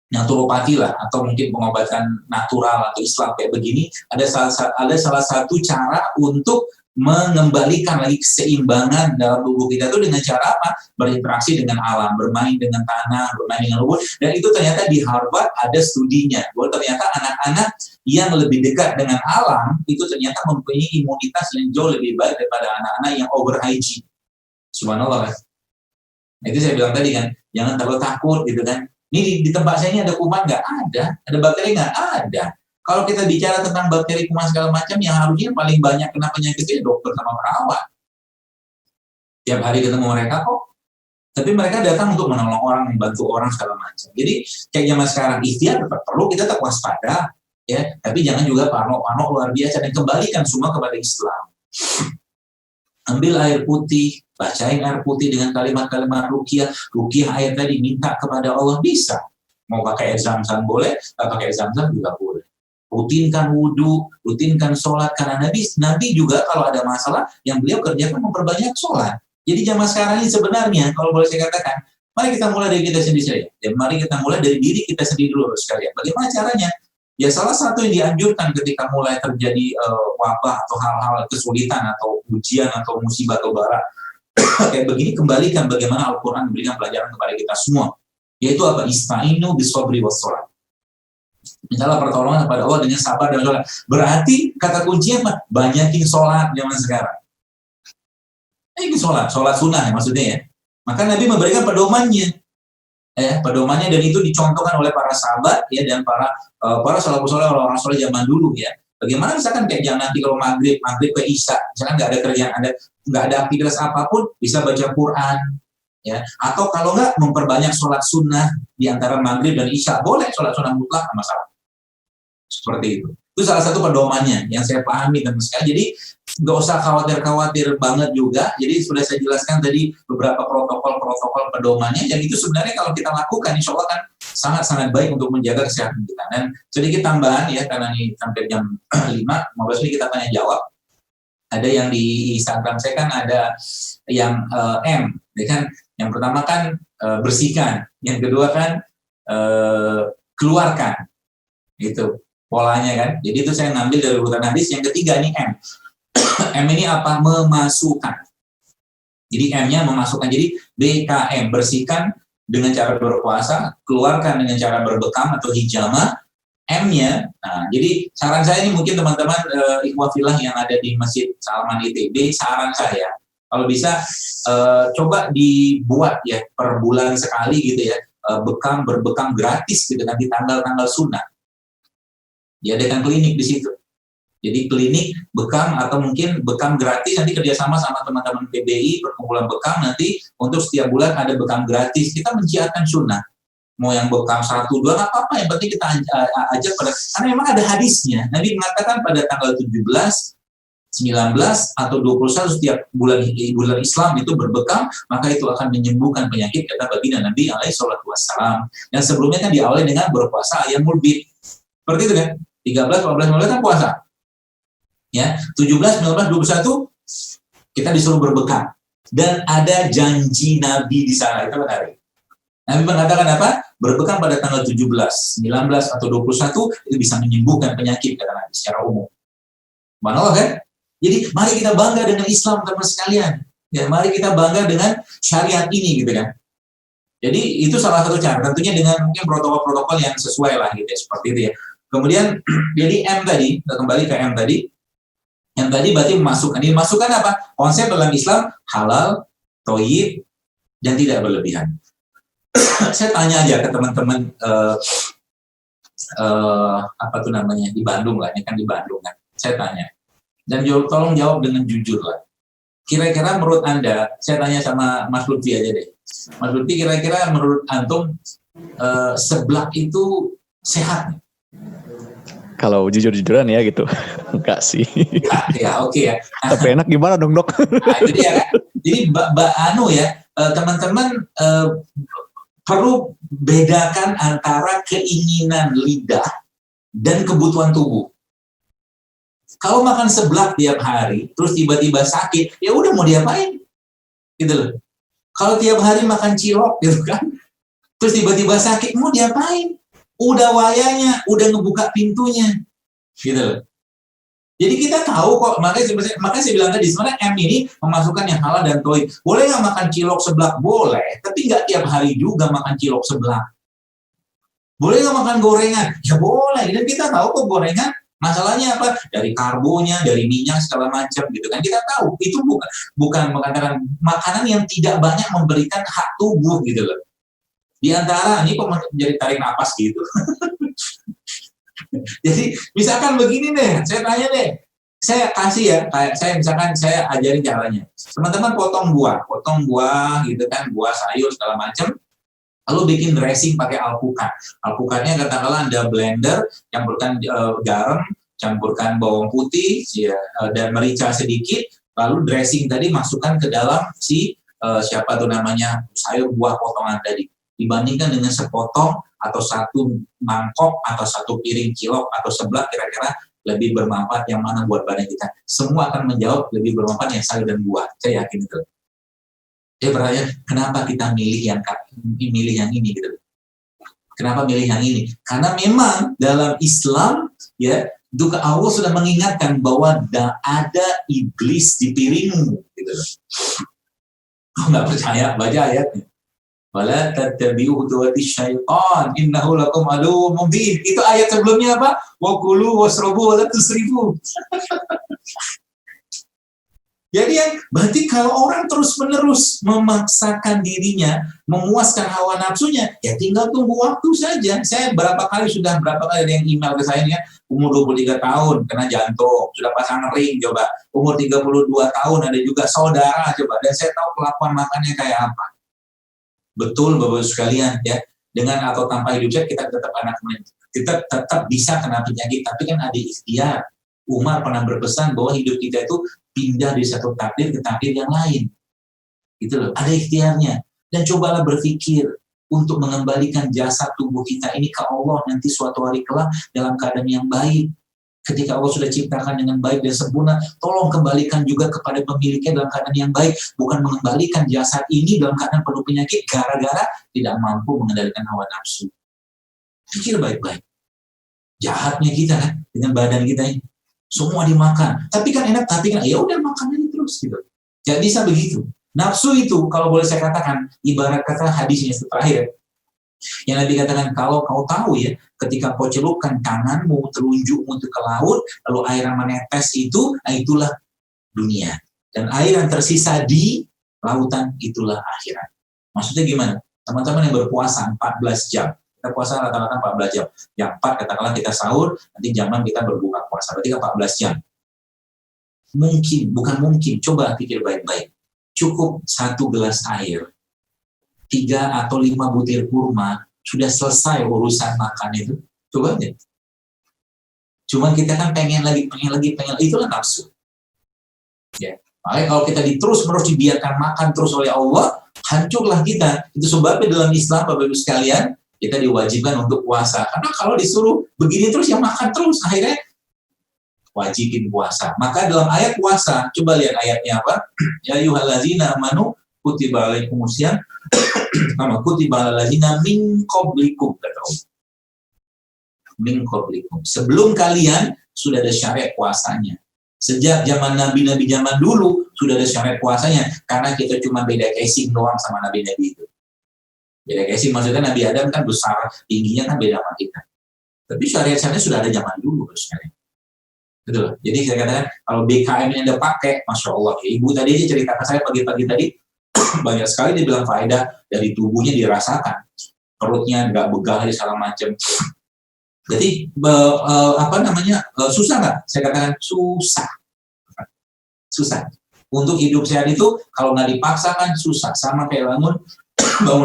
naturopati lah atau mungkin pengobatan natural atau Islam kayak begini ada salah satu cara untuk mengembalikan lagi keseimbangan dalam tubuh kita itu dengan cara apa? Berinteraksi dengan alam, bermain dengan tanah, bermain dengan rumput. Dan itu ternyata di Harvard ada studinya bahwa ternyata anak-anak yang lebih dekat dengan alam itu ternyata mempunyai imunitas yang jauh lebih baik daripada anak-anak yang over hygiene. Subhanallah. Itu saya bilang tadi kan, jangan terlalu takut gitu kan. Ini di tempat saya ini ada kuman nggak? Ada bakteri nggak? Ada. Kalau kita bicara tentang bakteri kuman segala macam, yang harusnya paling banyak kena penyakit itu dokter sama perawat. Tiap hari ketemu mereka kok. Tapi mereka datang untuk menolong orang, membantu orang segala macam. Jadi kayak zaman sekarang ikhtiar tetap perlu, kita tetap waspada, ya. Tapi jangan juga parno-parno luar biasa, dan kembalikan semua kepada Islam. Ambil air putih, bacain air putih dengan kalimat-kalimat ruqyah air tadi, minta kepada Allah, bisa. Mau pakai air zam-zam boleh, pakai air zam-zam juga boleh. Rutinkan wudhu, rutinkan sholat, karena Nabi juga kalau ada masalah yang beliau kerjakan memperbanyak sholat. Jadi zaman sekarang ini sebenarnya, kalau boleh saya katakan, mari kita mulai dari kita sendiri saja. Ya, mari kita mulai dari diri kita sendiri dulu sekalian. Bagaimana caranya? Ya salah satu yang dianjurkan ketika mulai terjadi wabah atau hal-hal kesulitan atau ujian atau musibah atau bara kayak begini, kembalikan bagaimana Al-Quran memberikan pelajaran kepada kita semua. Yaitu apa? Ista'inu bisabri wassalat. Mintalah pertolongan kepada Allah dengan sabar dan sholat. Berarti kata kuncinya apa? Banyakin sholat zaman sekarang. Ini sholat sunnah ya, maksudnya ya. Maka Nabi memberikan pedomannya, pedomannya, dan itu dicontohkan oleh para sahabat ya, dan para salafus saleh, orang soleh zaman dulu ya. Bagaimana misalkan kayak jangan nanti kalau maghrib ke isya, misalkan nggak ada kerjaan, nggak ada aktivitas apapun, bisa baca Quran ya. Atau kalau nggak, memperbanyak sholat sunnah di antara maghrib dan isya, boleh sholat sunnah mutlak, nggak masalah. Seperti itu. Itu salah satu pedomannya yang saya pahami teman sekali. Jadi nggak usah khawatir banget juga. Jadi sudah saya jelaskan tadi beberapa protokol pedomannya, yang itu sebenarnya kalau kita lakukan, insya Allah kan sangat-sangat baik untuk menjaga kesehatan kita. Dan sedikit tambahan ya, karena ini sampai jam 5, 15 menit kita tanya jawab. Ada yang di Instagram saya kan ada yang M, ya kan? Yang pertama kan bersihkan, yang kedua kan keluarkan, gitu polanya kan. Jadi itu saya ngambil dari urutan hadis. Yang ketiga ini M. M ini apa? Memasukkan. Jadi M-nya memasukkan. Jadi BKM, bersihkan dengan cara berpuasa, keluarkan dengan cara berbekam atau hijamah. M-nya, nah, jadi saran saya ini mungkin teman-teman ikhwah fillah yang ada di Masjid Salaman ITB, saran saya kalau bisa coba dibuat ya per bulan sekali gitu ya, berbekam gratis gitu nanti tanggal-tanggal sunnah. Diadakan klinik di situ. Jadi klinik bekam atau mungkin bekam gratis, nanti kerjasama sama teman-teman PBI, perkumpulan bekam, nanti untuk setiap bulan ada bekam gratis. Kita menjiarkan sunnah. Mau yang bekam 1, 2, nggak apa-apa, yang penting kita ajak pada, karena memang ada hadisnya. Nabi mengatakan pada tanggal 17, 19 atau 21 setiap bulan Islam itu berbekam, maka itu akan menyembuhkan penyakit, kata baginda Nabi alaihi salatu wassalam. Dan sebelumnya kan diawali dengan berpuasa ayyamul bid. Seperti itu kan? 13, 14, 15 kan puasa. Ya, 17, 19, 21 kita disuruh berbekam. Dan ada janji Nabi di sana, itu menarik. Nabi mengatakan apa? Berbekam pada tanggal 17, 19 atau 21 itu bisa menyembuhkan penyakit, kata Nabi secara umum. Subhanallah kan? Jadi mari kita bangga dengan Islam teman sekalian. Ya, mari kita bangga dengan syariat ini gitu kan. Jadi itu salah satu cara, tentunya dengan mungkin protokol-protokol yang sesuai lah gitu ya, seperti itu ya. Kemudian jadi M tadi, kembali ke M tadi. Yang tadi berarti memasukkan. Ini masukkan apa? Konsep dalam Islam halal, thayyib, dan tidak berlebihan. Saya tanya aja ke teman-teman apa tuh namanya di Bandung lah, ini kan di Bandung kan. Saya tanya. Dan tolong jawab dengan jujur lah. Kira-kira menurut Anda, saya tanya sama Mas Lutfi aja deh. Mas Lutfi, kira-kira menurut Antum seblak itu sehat? Kalau jujur-jujuran ya gitu, enggak sih. Ya oke ya. Tapi enak gimana dong dok? Nah, itu dia kan. Jadi teman-teman perlu bedakan antara keinginan lidah dan kebutuhan tubuh. Kalau makan seblak tiap hari, terus tiba-tiba sakit, ya udah mau diapain? Gitu loh. Kalau tiap hari makan cilok gitu kan, terus tiba-tiba sakit, mau diapain? Udah wayanya, udah ngebuka pintunya, gitu loh. Jadi kita tahu kok, makanya saya bilang tadi, sebenarnya M ini memasukkan yang halal dan thayyib. Boleh nggak makan cilok seblak? Boleh, tapi nggak tiap hari juga makan cilok seblak. Boleh nggak makan gorengan? Ya boleh, dan kita tahu kok gorengan, masalahnya apa? Dari karbonya, dari minyak, segala macam, gitu kan. Kita tahu, itu bukan mengatakan makanan yang tidak banyak memberikan hak tubuh, gitu loh. Di antara, ini kok menjadi tarik napas gitu. Jadi misalkan begini deh, saya tanya deh, saya kasih ya, kayak saya misalkan saya ajarin caranya. Teman-teman potong buah gitu kan, buah sayur segala macam, lalu bikin dressing pakai alpukat. Alpukatnya katakanlah Anda blender, campurkan garam, campurkan bawang putih, ya, dan merica sedikit, lalu dressing tadi masukkan ke dalam si siapa tuh namanya sayur buah potongan tadi. Dibandingkan dengan sepotong atau satu mangkok atau satu piring cilok atau sebelah, kira-kira lebih bermanfaat yang mana buat badan kita. Semua akan menjawab lebih bermanfaat yang sayur dan buah. Saya yakin itu. Dia bertanya, kenapa kita milih yang ini gitu. Kenapa milih yang ini? Karena memang dalam Islam ya, juga Allah sudah mengingatkan bahwa ada iblis di piringmu gitu. Kau nggak percaya, baca ayatnya. Wala tattabi'u khutuwatis syaitan innahu lakum aduwwum mubin. Itu ayat sebelumnya apa? Wa kulu wasrabu wa la tusrifu. Jadi berarti kalau orang terus-menerus memaksakan dirinya, memuaskan hawa nafsunya, ya tinggal tunggu waktu saja. Saya berapa kali ada yang email ke saya, ya, umur 23 tahun, kena jantung, sudah pasang ring, coba. Umur 32 tahun, ada juga saudara, coba. Dan saya tahu kelakuan makannya kayak apa. Betul, Bapak-Ibu sekalian, ya. Dengan atau tanpa hidup sehat, kita tetap kita tetap bisa kena penyakit, tapi kan ada ikhtiar. Umar pernah berpesan bahwa hidup kita itu pindah dari satu takdir ke takdir yang lain. Gitu loh, ada ikhtiarnya. Dan cobalah berpikir untuk mengembalikan jasad tubuh kita ini ke Allah nanti suatu hari kelak dalam keadaan yang baik. Ketika Allah sudah ciptakan dengan baik dan sempurna, tolong kembalikan juga kepada pemiliknya dalam keadaan yang baik, bukan mengembalikan jasad ini dalam keadaan penuh penyakit gara-gara tidak mampu mengendalikan hawa nafsu. Pikir baik-baik. Jahatnya kita kan dengan badan kita ini. Semua dimakan. Tapi kan enak, ya udah makan aja terus gitu. Jadi bisa begitu. Nafsu itu kalau boleh saya katakan, ibarat kata hadisnya terakhir, yang Nabi katakan, kalau kau tahu ya, ketika kau celupkan tanganmu, telunjukmu itu ke laut, lalu air yang menetes itu, nah itulah dunia. Dan air yang tersisa di lautan, itulah akhirat. Maksudnya gimana? Teman-teman yang berpuasa 14 jam, kita puasa rata-rata 14 jam. Yang 4 katakanlah kita sahur, nanti jaman kita berbuka puasa, berarti 14 jam. Bukan mungkin, coba pikir baik-baik. Cukup 1 gelas air, 3 atau 5 butir kurma, sudah selesai urusan makan itu. Coba aja. Cuma kita kan pengen lagi. Itulah nafsu. Ya. Makanya kalau kita terus-menerus dibiarkan makan terus oleh Allah, hancurlah kita. Itu sebabnya dalam Islam, Bapak-Ibu sekalian, kita diwajibkan untuk puasa. Karena kalau disuruh begini terus, yang makan terus, akhirnya wajibin puasa. Maka dalam ayat puasa, coba lihat ayatnya apa? Ya ayyuhallazina amanu kutiba alaikumusiyam kama kutiba alal ladzina min qablikum, kata Allah. Min qablikum. Sebelum kalian sudah ada syariat puasanya. Sejak zaman nabi-nabi zaman dulu sudah ada syariat puasanya, karena kita cuma beda casing doang sama nabi-nabi itu. Beda casing maksudnya Nabi Adam kan besar, tingginya kan beda sama kita. Tapi syariat-syariatnya sudah ada zaman dulu sebenarnya. Betul. Jadi saya katakan kalau BKM yang Anda pakai, Masya Allah, ya, Ibu tadi aja ceritakan saya pagi-pagi tadi, banyak sekali dia bilang faedah dari tubuhnya dirasakan, perutnya nggak begah di segala macam. Jadi susah nggak? Saya katakan susah. Untuk hidup sehat itu kalau nggak dipaksakan susah, sama kayak bangun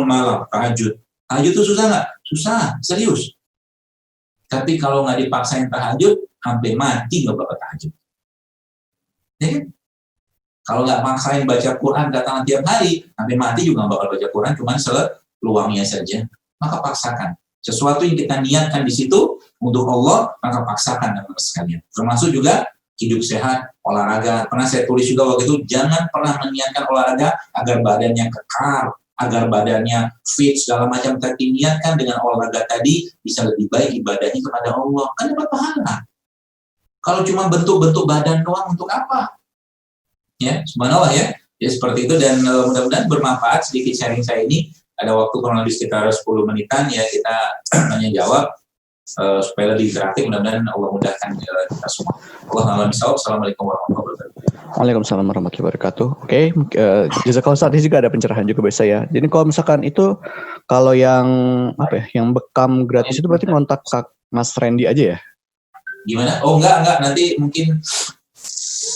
malam, tahajud itu susah nggak? Susah, serius. Tapi kalau nggak dipaksain tahajud, sampai mati nggak bakal tahajud. Ya kan? Kalau nggak maksain baca Quran datang tiap hari, sampai mati juga nggak bakal baca Quran, cuman seluangnya saja. Maka paksakan. Sesuatu yang kita niatkan di situ untuk Allah, maka paksakan teman-teman sekalian. Termasuk juga hidup sehat, olahraga. Pernah saya tulis juga waktu itu, jangan pernah meniatkan olahraga agar badannya kekar, agar badannya fit segala macam. Tapi niatkan dengan olahraga tadi bisa lebih baik ibadahnya kepada Allah. Kan dapat pahala. Kalau cuma bentuk-bentuk badan doang untuk apa? Ya, subhanallah ya. Ya seperti itu, dan mudah-mudahan bermanfaat sedikit sharing saya ini. Ada waktu kurang lebih sekitar 10 menitan ya, kita tanya jawab supaya lebih interaktif. Mudah-mudahan Allah mudahkan kita semua. Assalamualaikum warahmatullahi wabarakatuh. Waalaikumsalam warahmatullahi wabarakatuh. Oke, jazakallah Ustaz, ini juga ada pencerahan juga bagi saya. Jadi kalau misalkan itu, kalau yang yang bekam gratis itu berarti kontak Mas Randy aja ya? Gimana? Oh enggak, nanti mungkin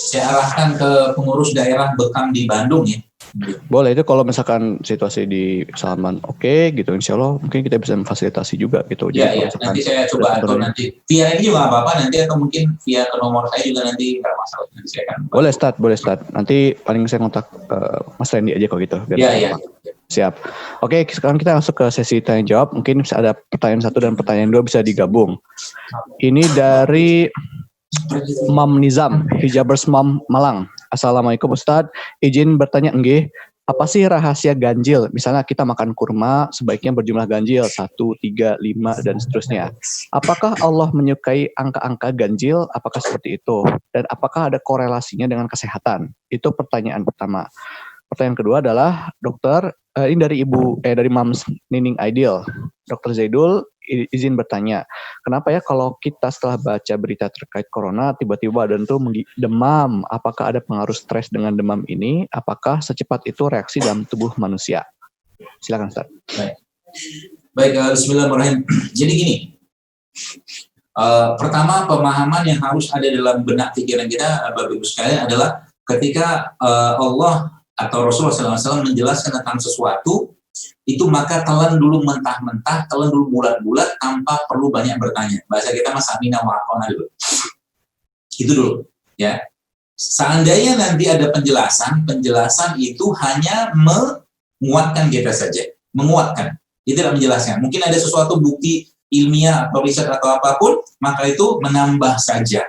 saya arahkan ke pengurus daerah Bekam di Bandung ya. Boleh, itu kalau misalkan situasi di Salman oke gitu, insya Allah mungkin kita bisa memfasilitasi juga gitu. Iya, Jadi iya. Nanti saya coba atau nanti via ini juga nggak apa-apa nanti, atau mungkin via ke nomor saya juga nanti nggak masalah. Nanti saya akan boleh start. Nanti paling saya kontak Mas Randy aja kalau gitu. Iya. Siap. Oke, sekarang kita masuk ke sesi tanya jawab. Mungkin ada pertanyaan 1 dan pertanyaan 2 bisa digabung. Ini dari Mam Nizam, Hijabers Mam Malang. Assalamualaikum Ustadz, izin bertanya nggih, apa sih rahasia ganjil? Misalnya kita makan kurma, sebaiknya berjumlah ganjil 1, 3, 5, dan seterusnya. Apakah Allah menyukai angka-angka ganjil? Apakah seperti itu? Dan apakah ada korelasinya dengan kesehatan? Itu pertanyaan pertama. Pertanyaan kedua adalah, dokter, ini dari Mams Nining Ideal. Dokter Zaidul, izin bertanya, kenapa ya kalau kita setelah baca berita terkait corona, tiba-tiba badan tuh demam? Apakah ada pengaruh stres dengan demam ini? Apakah secepat itu reaksi dalam tubuh manusia? Silakan, Ustaz. Baik, bismillahirrahmanirrahim. Jadi gini, pertama pemahaman yang harus ada dalam benak pikiran kita, Bapak Ibu sekalian, adalah ketika Allah atau Rasulullah SAW menjelaskan tentang sesuatu, itu maka telan dulu mentah-mentah, telan dulu bulat-bulat tanpa perlu banyak bertanya. Bahasa kita mas amina wa'akona dulu. Itu dulu, ya. Seandainya nanti ada penjelasan itu hanya menguatkan kita saja, menguatkan. Itu tidak menjelaskan. Mungkin ada sesuatu bukti ilmiah atau riset atau apapun, maka itu menambah saja.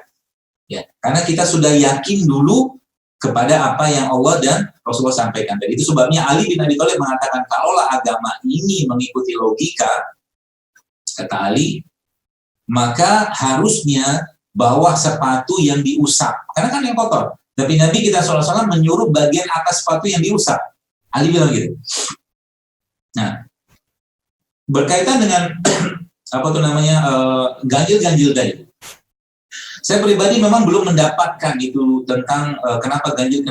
Ya, karena kita sudah yakin dulu kepada apa yang Allah dan Rasulullah sampaikan. Dan itu sebabnya Ali bin Abi Thalib mengatakan, kalaulah agama ini mengikuti logika, kata Ali, maka harusnya bawa sepatu yang diusap. Karena kan yang kotor. Tapi Nabi kita SAW menyuruh bagian atas sepatu yang diusap. Ali bilang gitu. Nah, berkaitan dengan ganjil-ganjil tadi. Saya pribadi memang belum mendapatkan itu tentang kenapa ganjil.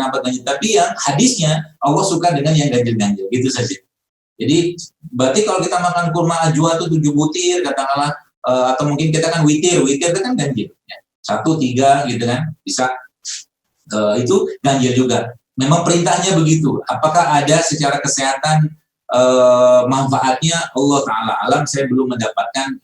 Tapi yang hadisnya Allah suka dengan yang ganjil-ganjil, gitu saja. Jadi berarti kalau kita makan kurma ajwa itu 7 butir, katakanlah, atau mungkin kita kan witir itu kan ganjil. Ya. 1, 3 gitu kan, bisa. Itu ganjil juga. Memang perintahnya begitu. Apakah ada secara kesehatan manfaatnya? Allah Ta'ala alam, saya belum mendapatkan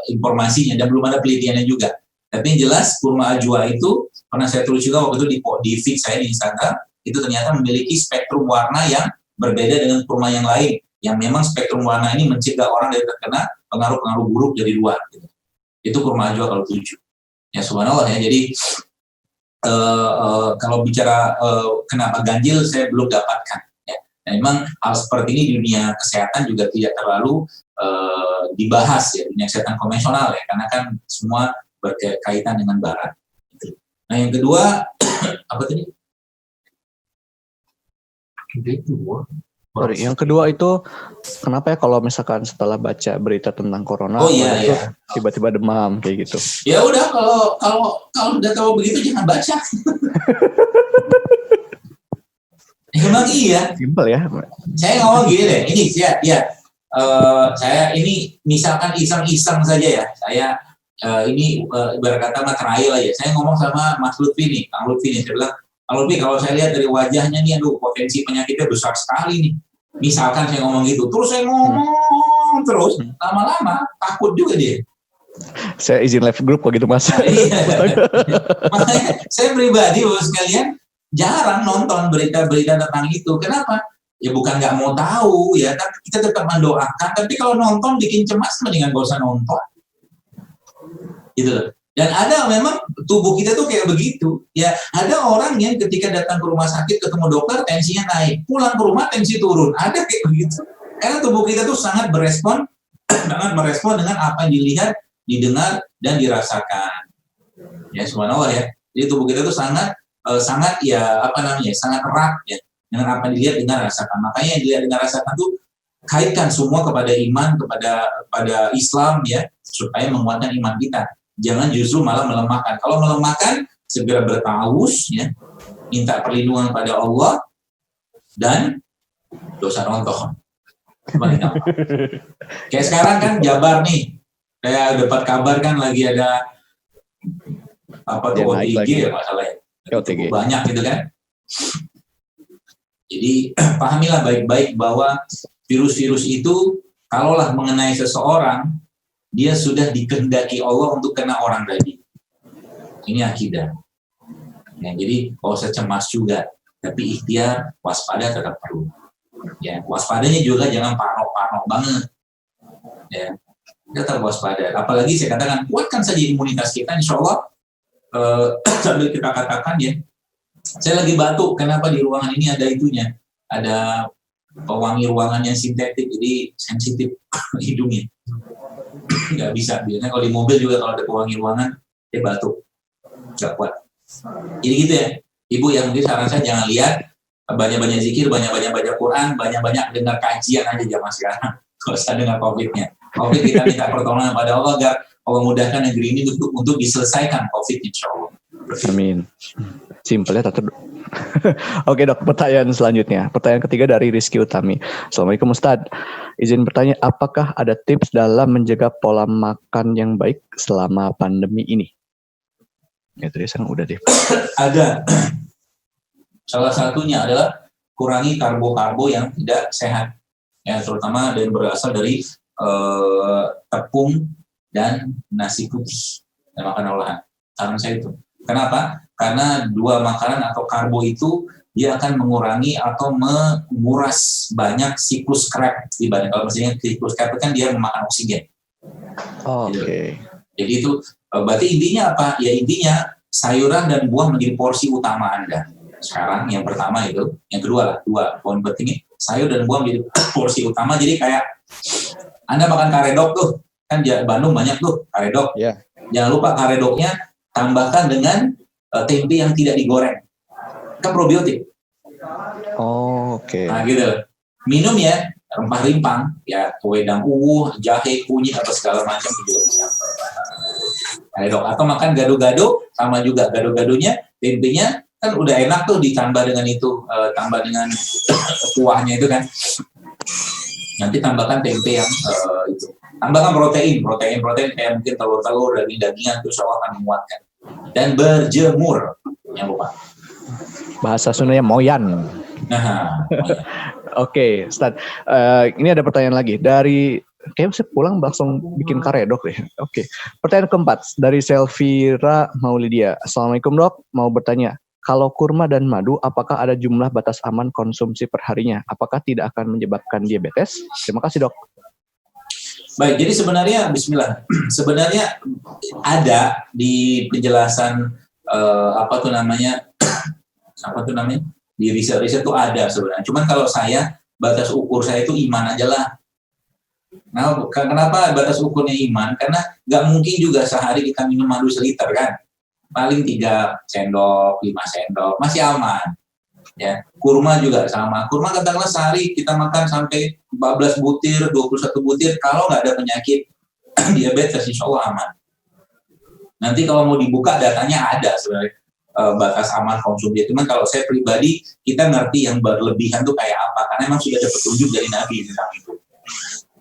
informasinya dan belum ada penelitiannya juga. Tapi yang jelas kurma ajwa itu pernah saya tulis juga waktu itu di feed saya di Instagram, itu ternyata memiliki spektrum warna yang berbeda dengan kurma yang lain, yang memang spektrum warna ini mencegah orang dari terkena pengaruh-pengaruh buruk dari luar. Gitu. Itu kurma ajwa kalau 7. Ya subhanallah ya. Jadi kalau bicara kenapa ganjil saya belum dapatkan. Ya. Dan memang hal seperti ini di dunia kesehatan juga tidak terlalu dibahas ya, dunia kesehatan konvensional ya, karena kan semua berkaitan dengan barat. Nah yang kedua apa tadi? Yang kedua itu kenapa ya kalau misalkan setelah baca berita tentang corona, tiba-tiba demam kayak gitu? Ya udah kalau udah tahu begitu jangan baca. Emang iya. Simpel ya. Saya ngomong gini deh, ini saya ini misalkan iseng-iseng saja ya, saya ini berkata trial aja. Saya ngomong sama Mas Lutfi nih, Kang Lutfi nih, saya bilang, Kang Lutfi kalau saya lihat dari wajahnya nih, aduh potensi penyakitnya besar sekali nih. Misalkan saya ngomong gitu, terus saya ngomong terus, lama-lama takut juga dia. Saya izin live group kok gitu Mas. Makanya saya pribadi Bapak sekalian jarang nonton berita-berita tentang itu. Kenapa? Ya bukan nggak mau tahu ya, tapi kita tetap mendoakan. Tapi kalau nonton bikin cemas, mendingan gak usah nonton. Gitu loh. Dan ada memang tubuh kita tuh kayak begitu. Ya, ada orang yang ketika datang ke rumah sakit ketemu dokter tensinya naik, pulang ke rumah tensi turun. Ada kayak begitu. Karena tubuh kita tuh sangat merespon dengan apa yang dilihat, didengar dan dirasakan. Ya, subhanallah ya. Jadi tubuh kita tuh sangat sangat erat ya dengan apa yang dilihat, dengar, rasakan. Makanya yang dilihat, dengar, rasakan tuh kaitkan semua kepada iman, kepada Islam ya, supaya menguatkan iman kita. Jangan justru malah melemahkan. Kalau melemahkan, segera bertawus ya, minta perlindungan pada Allah dan dosa rontoh. Kayak sekarang kan Jabar nih, saya dapat kabar kan lagi ada Apa tuh Dia naik OTG lagi. ya masalahnya. OTG. Cukup banyak gitu kan. Jadi pahamilah baik-baik bahwa virus-virus itu kalaulah mengenai seseorang, dia sudah dikehendaki Allah untuk kena orang tadi. Ini akidah. Ya, jadi kalau usah cemas juga, tapi ikhtiar, waspada tetap perlu. Ya, waspadanya juga jangan parno banget. Ya, tetap waspada. Apalagi saya katakan, kuatkan saja imunitas kita, insya Allah. Sambil kita katakan ya, saya lagi batuk, kenapa di ruangan ini ada itunya, ada pewangi ruangan yang sintetik, jadi sensitif hidungnya, nggak bisa. Biasanya kalau di mobil juga kalau ada pewangi ruangan, dia batuk, nggak kuat. Jadi gitu ya, Ibu, yang mungkin saran saya jangan lihat, banyak-banyak zikir, banyak-banyak baca Quran, banyak-banyak dengar kajian aja zaman sekarang, nggak usah dengar COVID-nya. COVID kita minta pertolongan pada Allah agar Allah mudahkan negeri ini untuk diselesaikan COVID, insya Allah. Amin. Simpel ya, Dok. Oke dok, pertanyaan selanjutnya. Pertanyaan ketiga dari Rizky Utami. Assalamualaikum Ustadz. Izin bertanya, apakah ada tips dalam menjaga pola makan yang baik selama pandemi ini? Ya tadi saya udah deh. Ada. Salah satunya adalah kurangi karbo-karbo yang tidak sehat. Ya, terutama yang berasal dari tepung dan nasi putih dan makanan olahan. Saran saya itu. Kenapa? Karena dua makanan atau karbo itu dia akan mengurangi atau menguras banyak siklus Krebs di badan. Kalau misalnya siklus Krebs kan dia memakan oksigen. Oke. Jadi itu berarti intinya apa? Ya intinya sayuran dan buah menjadi porsi utama Anda. Sekarang yang pertama itu, yang kedua lah, dua poin pentingnya, sayur dan buah menjadi porsi utama. Jadi kayak Anda makan karedok tuh, kan Bandung banyak tuh karedok. Yeah. Jangan lupa karedoknya tambahkan dengan tempe yang tidak digoreng. Kan probiotik. Oke. Nah gitu. Minum ya rempah-rimpang, ya wedang uwuh, jahe, kunyit atau segala macam itu juga bisa. Karedok. Atau makan gado-gado sama juga, gado-gadonya tempenya kan udah enak tuh ditambah dengan itu, tambah dengan kuahnya itu kan. Nanti tambahkan tempe yang itu. Tambahkan protein kayak mungkin telur-telur, daging-dagingan, terus Allah akan menguatkan. Dan berjemur, jangan lupa. Bahasa Sundanya moyan. Nah, Oke, Ustaz. Ini ada pertanyaan lagi dari, kayaknya saya pulang langsung bikin karedok deh. Oke. Pertanyaan keempat dari Selvira Maulidia. Assalamualaikum dok, mau bertanya. Kalau kurma dan madu, apakah ada jumlah batas aman konsumsi perharinya? Apakah tidak akan menyebabkan diabetes? Terima kasih dok. baik, jadi sebenarnya Bismillah, sebenarnya ada di penjelasan apa tuh namanya di riset-riset tuh ada sebenarnya. Cuman kalau saya batas ukur saya itu iman aja lah. Nah, kenapa batas ukurnya iman? Karena nggak mungkin juga sehari kita minum madu seliter kan. Paling 3 sendok, 5 sendok, masih aman. Ya, kurma juga sama. Kurma katakanlah sehari kita makan sampai 14 butir, 21 butir, kalau nggak ada penyakit diabetes, insya Allah aman. Nanti kalau mau dibuka datanya ada sebenarnya batas aman konsumsi. Cuman kalau saya pribadi, kita ngerti yang berlebihan tuh kayak apa, karena memang sudah ada petunjuk dari Nabi tentang itu.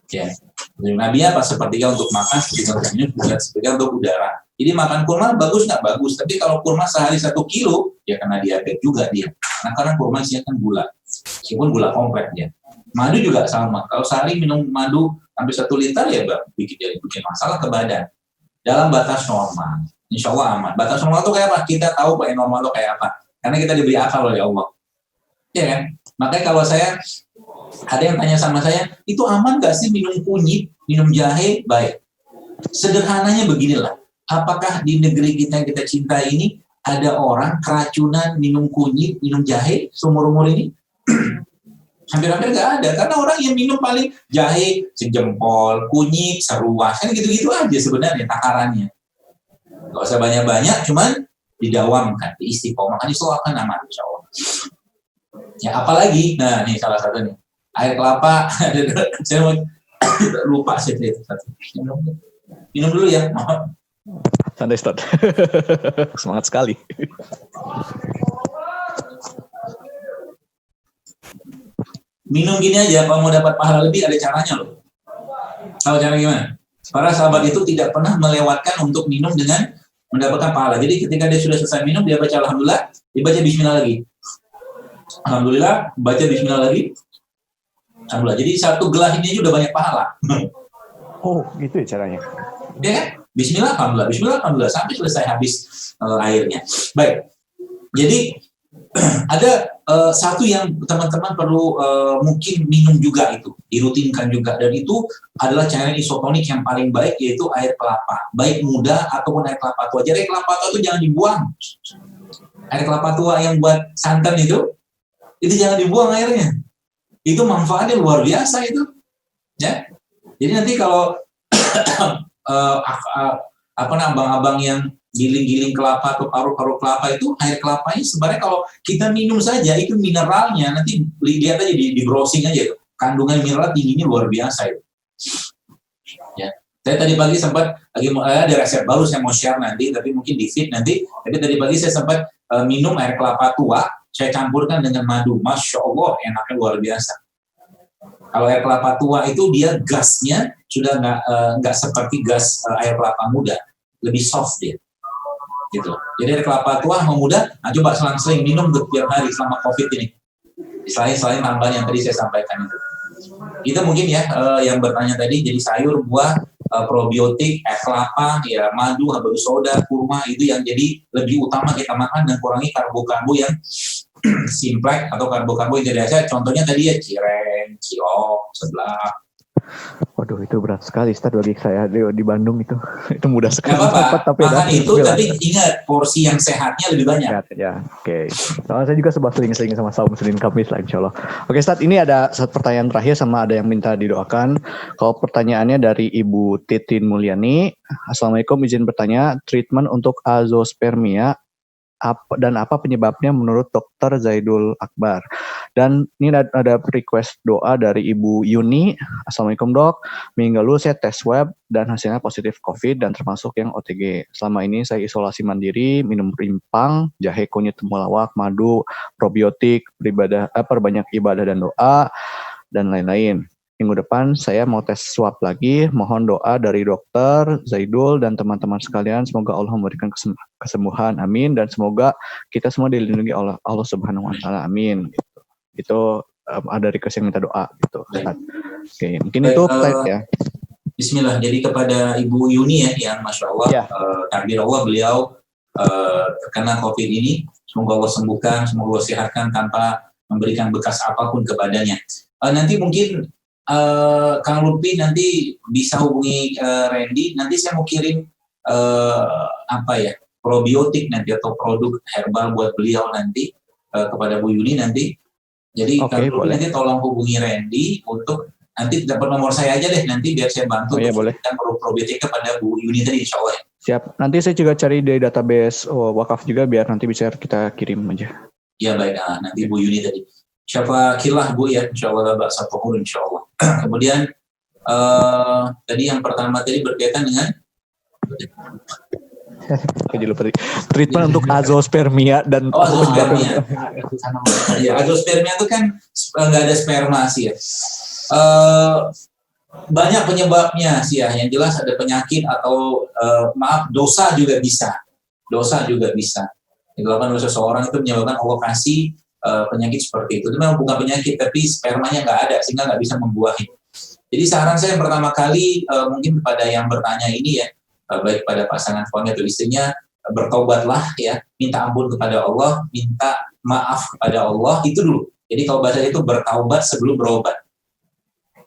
Ya, dari Nabi apa? Sepertiga untuk makan, sepertiga untuk udara. Jadi makan kurma bagus nggak? Bagus. Tapi kalau kurma sehari 1 kilo, ya kena diabetes juga dia. Karena kurma isinya kan gula. Meskipun gula kompleks ya. Madu juga sama. Kalau sehari minum madu sampai 1 liter ya bikin masalah ke badan. Dalam batas normal. Insya Allah aman. Batas normal itu kayak apa? Kita tahu Pak normal itu kayak apa. Karena kita diberi akal oleh Allah. Ya kan? Makanya kalau saya, ada yang tanya sama saya, itu aman nggak sih minum kunyit, minum jahe? Baik. Sederhananya beginilah. Apakah di negeri kita yang kita cintai ini ada orang keracunan minum kunyit, minum jahe seumur-umur ini? Hampir-hampir nggak ada. Karena orang yang minum paling jahe sejempol, kunyit seruas, kan gitu-gitu aja sebenarnya takarannya. Nggak usah banyak-banyak, cuman didawamkan, diistiqomahkan, itu akan aman insya Allah. Ya apalagi, nah ini salah satu nih, air kelapa. Saya mau lupa sih itu satu. Minum dulu ya, maaf. Santai Ustaz. Semangat sekali. Minum gini aja, kalau mau dapat pahala lebih ada caranya loh. Tahu cara gimana? Para sahabat itu tidak pernah melewatkan untuk minum dengan mendapatkan pahala. Jadi ketika dia sudah selesai minum, dia baca alhamdulillah, dia baca bismillah lagi. Alhamdulillah, baca bismillah lagi. Alhamdulillah. Jadi satu gelas ini sudah banyak pahala. Oh, gitu ya caranya. Ya kan? Bismillah, alhamdulillah, bismillah, alhamdulillah, sampai selesai habis airnya. Baik. Jadi ada satu yang teman-teman perlu mungkin minum juga, itu dirutinkan juga, dan itu adalah cairan isotonik yang paling baik, yaitu air kelapa, baik muda ataupun air kelapa tua. Jadi air kelapa tua itu jangan dibuang. Air kelapa tua yang buat santan itu jangan dibuang airnya. Itu manfaatnya luar biasa itu, ya. Jadi nanti kalau abang-abang yang giling-giling kelapa atau paru-paru kelapa itu, air kelapanya sebenarnya kalau kita minum saja itu mineralnya, nanti lihat aja di browsing aja itu, kandungan mineral tingginya luar biasa itu. Ya, saya tadi pagi sempat lagi ada resep baru saya mau share nanti, tapi mungkin di feed nanti. Tapi tadi pagi saya sempat minum air kelapa tua, saya campurkan dengan madu, masya Allah enaknya luar biasa. Kalau air kelapa tua itu dia gasnya sudah nggak seperti gas air kelapa muda, lebih soft dia. Gitu. Jadi air kelapa tua sama muda, nah coba selang-seling minum tiap hari selama COVID ini. Selain tambahan yang tadi saya sampaikan itu. Itu mungkin ya yang bertanya tadi, jadi sayur, buah, probiotik, air kelapa, ya madu, habatus soda, kurma, itu yang jadi lebih utama kita makan, dan kurangi karbo-karbo yang simplek atau karbo-karbo yang tidak biasa. Contohnya tadi ya cireng, cilok, seblak. Waduh, itu berat sekali, Ustaz, bagi saya di Bandung itu. Itu mudah sekali. Gak apa-apa, makan itu, tapi ingat porsi yang sehatnya lebih banyak. Ya, oke. Soalnya saya juga sebab sering-sering sama saum Senin Kamis lah, insya Allah. Oke, Ustaz, ini ada satu pertanyaan terakhir, sama ada yang minta didoakan. Kalau pertanyaannya dari Ibu Titin Mulyani, Assalamualaikum, izin bertanya, treatment untuk azoospermia dan apa penyebabnya menurut Dr. Zaidul Akbar. Dan ini ada request doa dari Ibu Yuni. Assalamualaikum dok, minggu lalu saya tes swab dan hasilnya positif COVID dan termasuk yang OTG. Selama ini saya isolasi mandiri, minum rimpang, jahe, kunyit, temulawak, madu, probiotik, perbanyak ibadah dan doa, dan lain-lain. Minggu depan saya mau tes swab lagi, mohon doa dari dokter Zaidul dan teman-teman sekalian, semoga Allah memberikan kesembuhan, amin, dan semoga kita semua dilindungi oleh Allah Subhanahu wa taala, amin. Itu ada request yang minta doa gitu. Oke, mungkin itu ya. Bismillah. Jadi kepada Ibu Yuni ya, yang Masya Allah, takdir Allah, beliau terkena COVID ini, semoga Allah sembuhkan, semoga Allah sehatkan tanpa memberikan bekas apapun ke badannya. Nanti mungkin Kang Lutfi nanti bisa hubungi Randy, nanti saya mau kirim probiotik nanti atau produk herbal buat beliau nanti kepada Bu Yuni nanti. Jadi Kang Lutfi nanti tolong hubungi Randy untuk nanti dapat nomor saya aja deh, nanti biar saya bantu untuk probiotik kepada Bu Yuni tadi, insya Allah. Siap. Nanti saya juga cari dari database wakaf juga biar nanti bisa kita kirim aja. Ya baik, nanti Bu Yuni tadi. Siapa kilah Bu ya, insya Allah bahasa pohon insya Allah. Kemudian tadi yang pertama tadi berkaitan dengan treatment untuk azoospermia dan azoospermia. Ya, azoospermia itu kan nggak ada sperma sih ya. Banyak penyebabnya sih ya. Yang jelas ada penyakit atau dosa juga bisa. Dosa juga bisa. Dilakukan oleh seseorang itu menyebabkan Allah kasih penyakit seperti itu. Itu memang bukan penyakit, tapi spermanya nggak ada sehingga nggak bisa membuahi. Jadi saran saya yang pertama kali mungkin kepada yang bertanya ini ya, baik pada pasangan suami atau istrinya, bertaubatlah ya, minta ampun kepada Allah, minta maaf kepada Allah, itu dulu. Jadi kalau bahasa itu bertaubat sebelum berobat.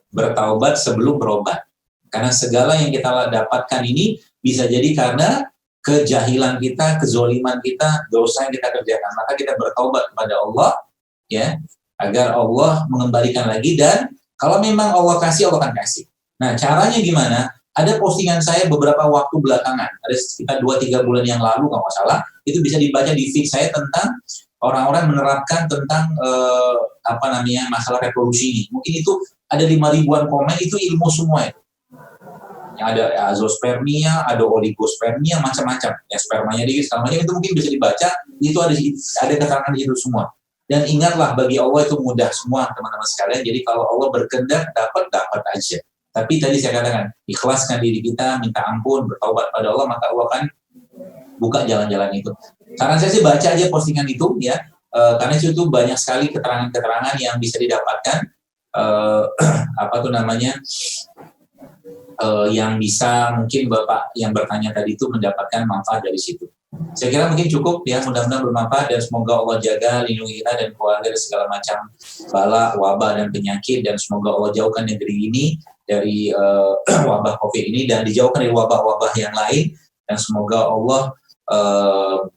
Bertaubat sebelum berobat. Karena segala yang kita dapatkan ini bisa jadi karena kejahilan kita, kezoliman kita, dosa yang kita kerjakan. Maka kita bertaubat kepada Allah ya, agar Allah mengembalikan lagi, dan kalau memang Allah kasih, Allah akan kasih. Nah, caranya gimana? Ada postingan saya beberapa waktu belakangan, ada sekitar 2-3 bulan yang lalu kalau nggak salah, itu bisa dibaca di feed saya tentang orang-orang menerapkan tentang masalah reproduksi ini. Mungkin itu ada 5.000-an komen, itu ilmu semua ya. Ada azoospermia, ada oligospermia, macam-macam. Ya, spermanya dikit, spermanya itu mungkin bisa dibaca, itu ada keterangan di situ semua. Dan ingatlah, bagi Allah itu mudah semua, teman-teman sekalian. Jadi kalau Allah berkehendak, dapat aja. Tapi tadi saya katakan, ikhlaskan diri kita, minta ampun, bertaubat pada Allah, maka Allah akan buka jalan-jalan itu. Saran saya sih baca aja postingan itu ya, karena itu banyak sekali keterangan-keterangan yang bisa didapatkan, yang bisa mungkin Bapak yang bertanya tadi itu mendapatkan manfaat dari situ. Saya kira mungkin cukup ya, mudah-mudahan bermanfaat dan semoga Allah jaga, lindungi kita dan keluarga dari segala macam bala, wabah dan penyakit, dan semoga Allah jauhkan negeri ini dari wabah COVID ini dan dijauhkan dari wabah-wabah yang lain, dan semoga Allah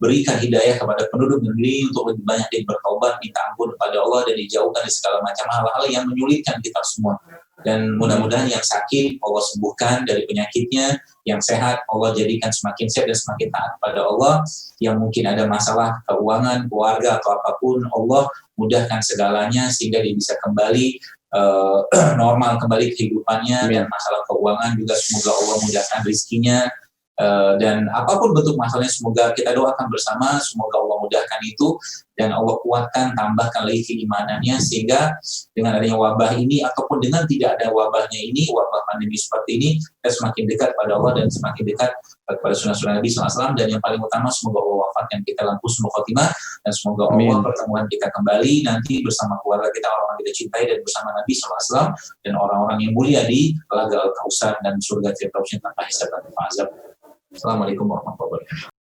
berikan hidayah kepada penduduk negeri untuk lebih banyak yang bertobat, minta ampun kepada Allah, dan dijauhkan dari segala macam hal-hal yang menyulitkan kita semua. Dan mudah-mudahan yang sakit Allah sembuhkan dari penyakitnya, yang sehat Allah jadikan semakin sehat dan semakin taat pada Allah, yang mungkin ada masalah keuangan, keluarga atau apapun, Allah mudahkan segalanya sehingga dia bisa kembali normal kembali kehidupannya. Dan masalah keuangan juga semoga Allah mudahkan rezekinya. Dan apapun bentuk masalahnya, semoga kita doakan bersama, semoga Allah mudahkan itu dan Allah kuatkan, tambahkan lagi keimanannya, sehingga dengan adanya wabah ini ataupun dengan tidak ada wabahnya ini, wabah pandemi seperti ini, kita semakin dekat pada Allah dan semakin dekat kepada sunnah-sunnah Nabi SAW. Dan yang paling utama, semoga Allah wafatkan kita dalam husnul khotimah, dan semoga Allah pertemuan kita kembali nanti bersama keluarga kita, orang-orang kita cintai, dan bersama Nabi SAW dan orang-orang yang mulia di Telaga Al-Kautsar dan surga Firdaus tanpa hisab dan tanpa azab. Assalamualaikum warahmatullahi wabarakatuh.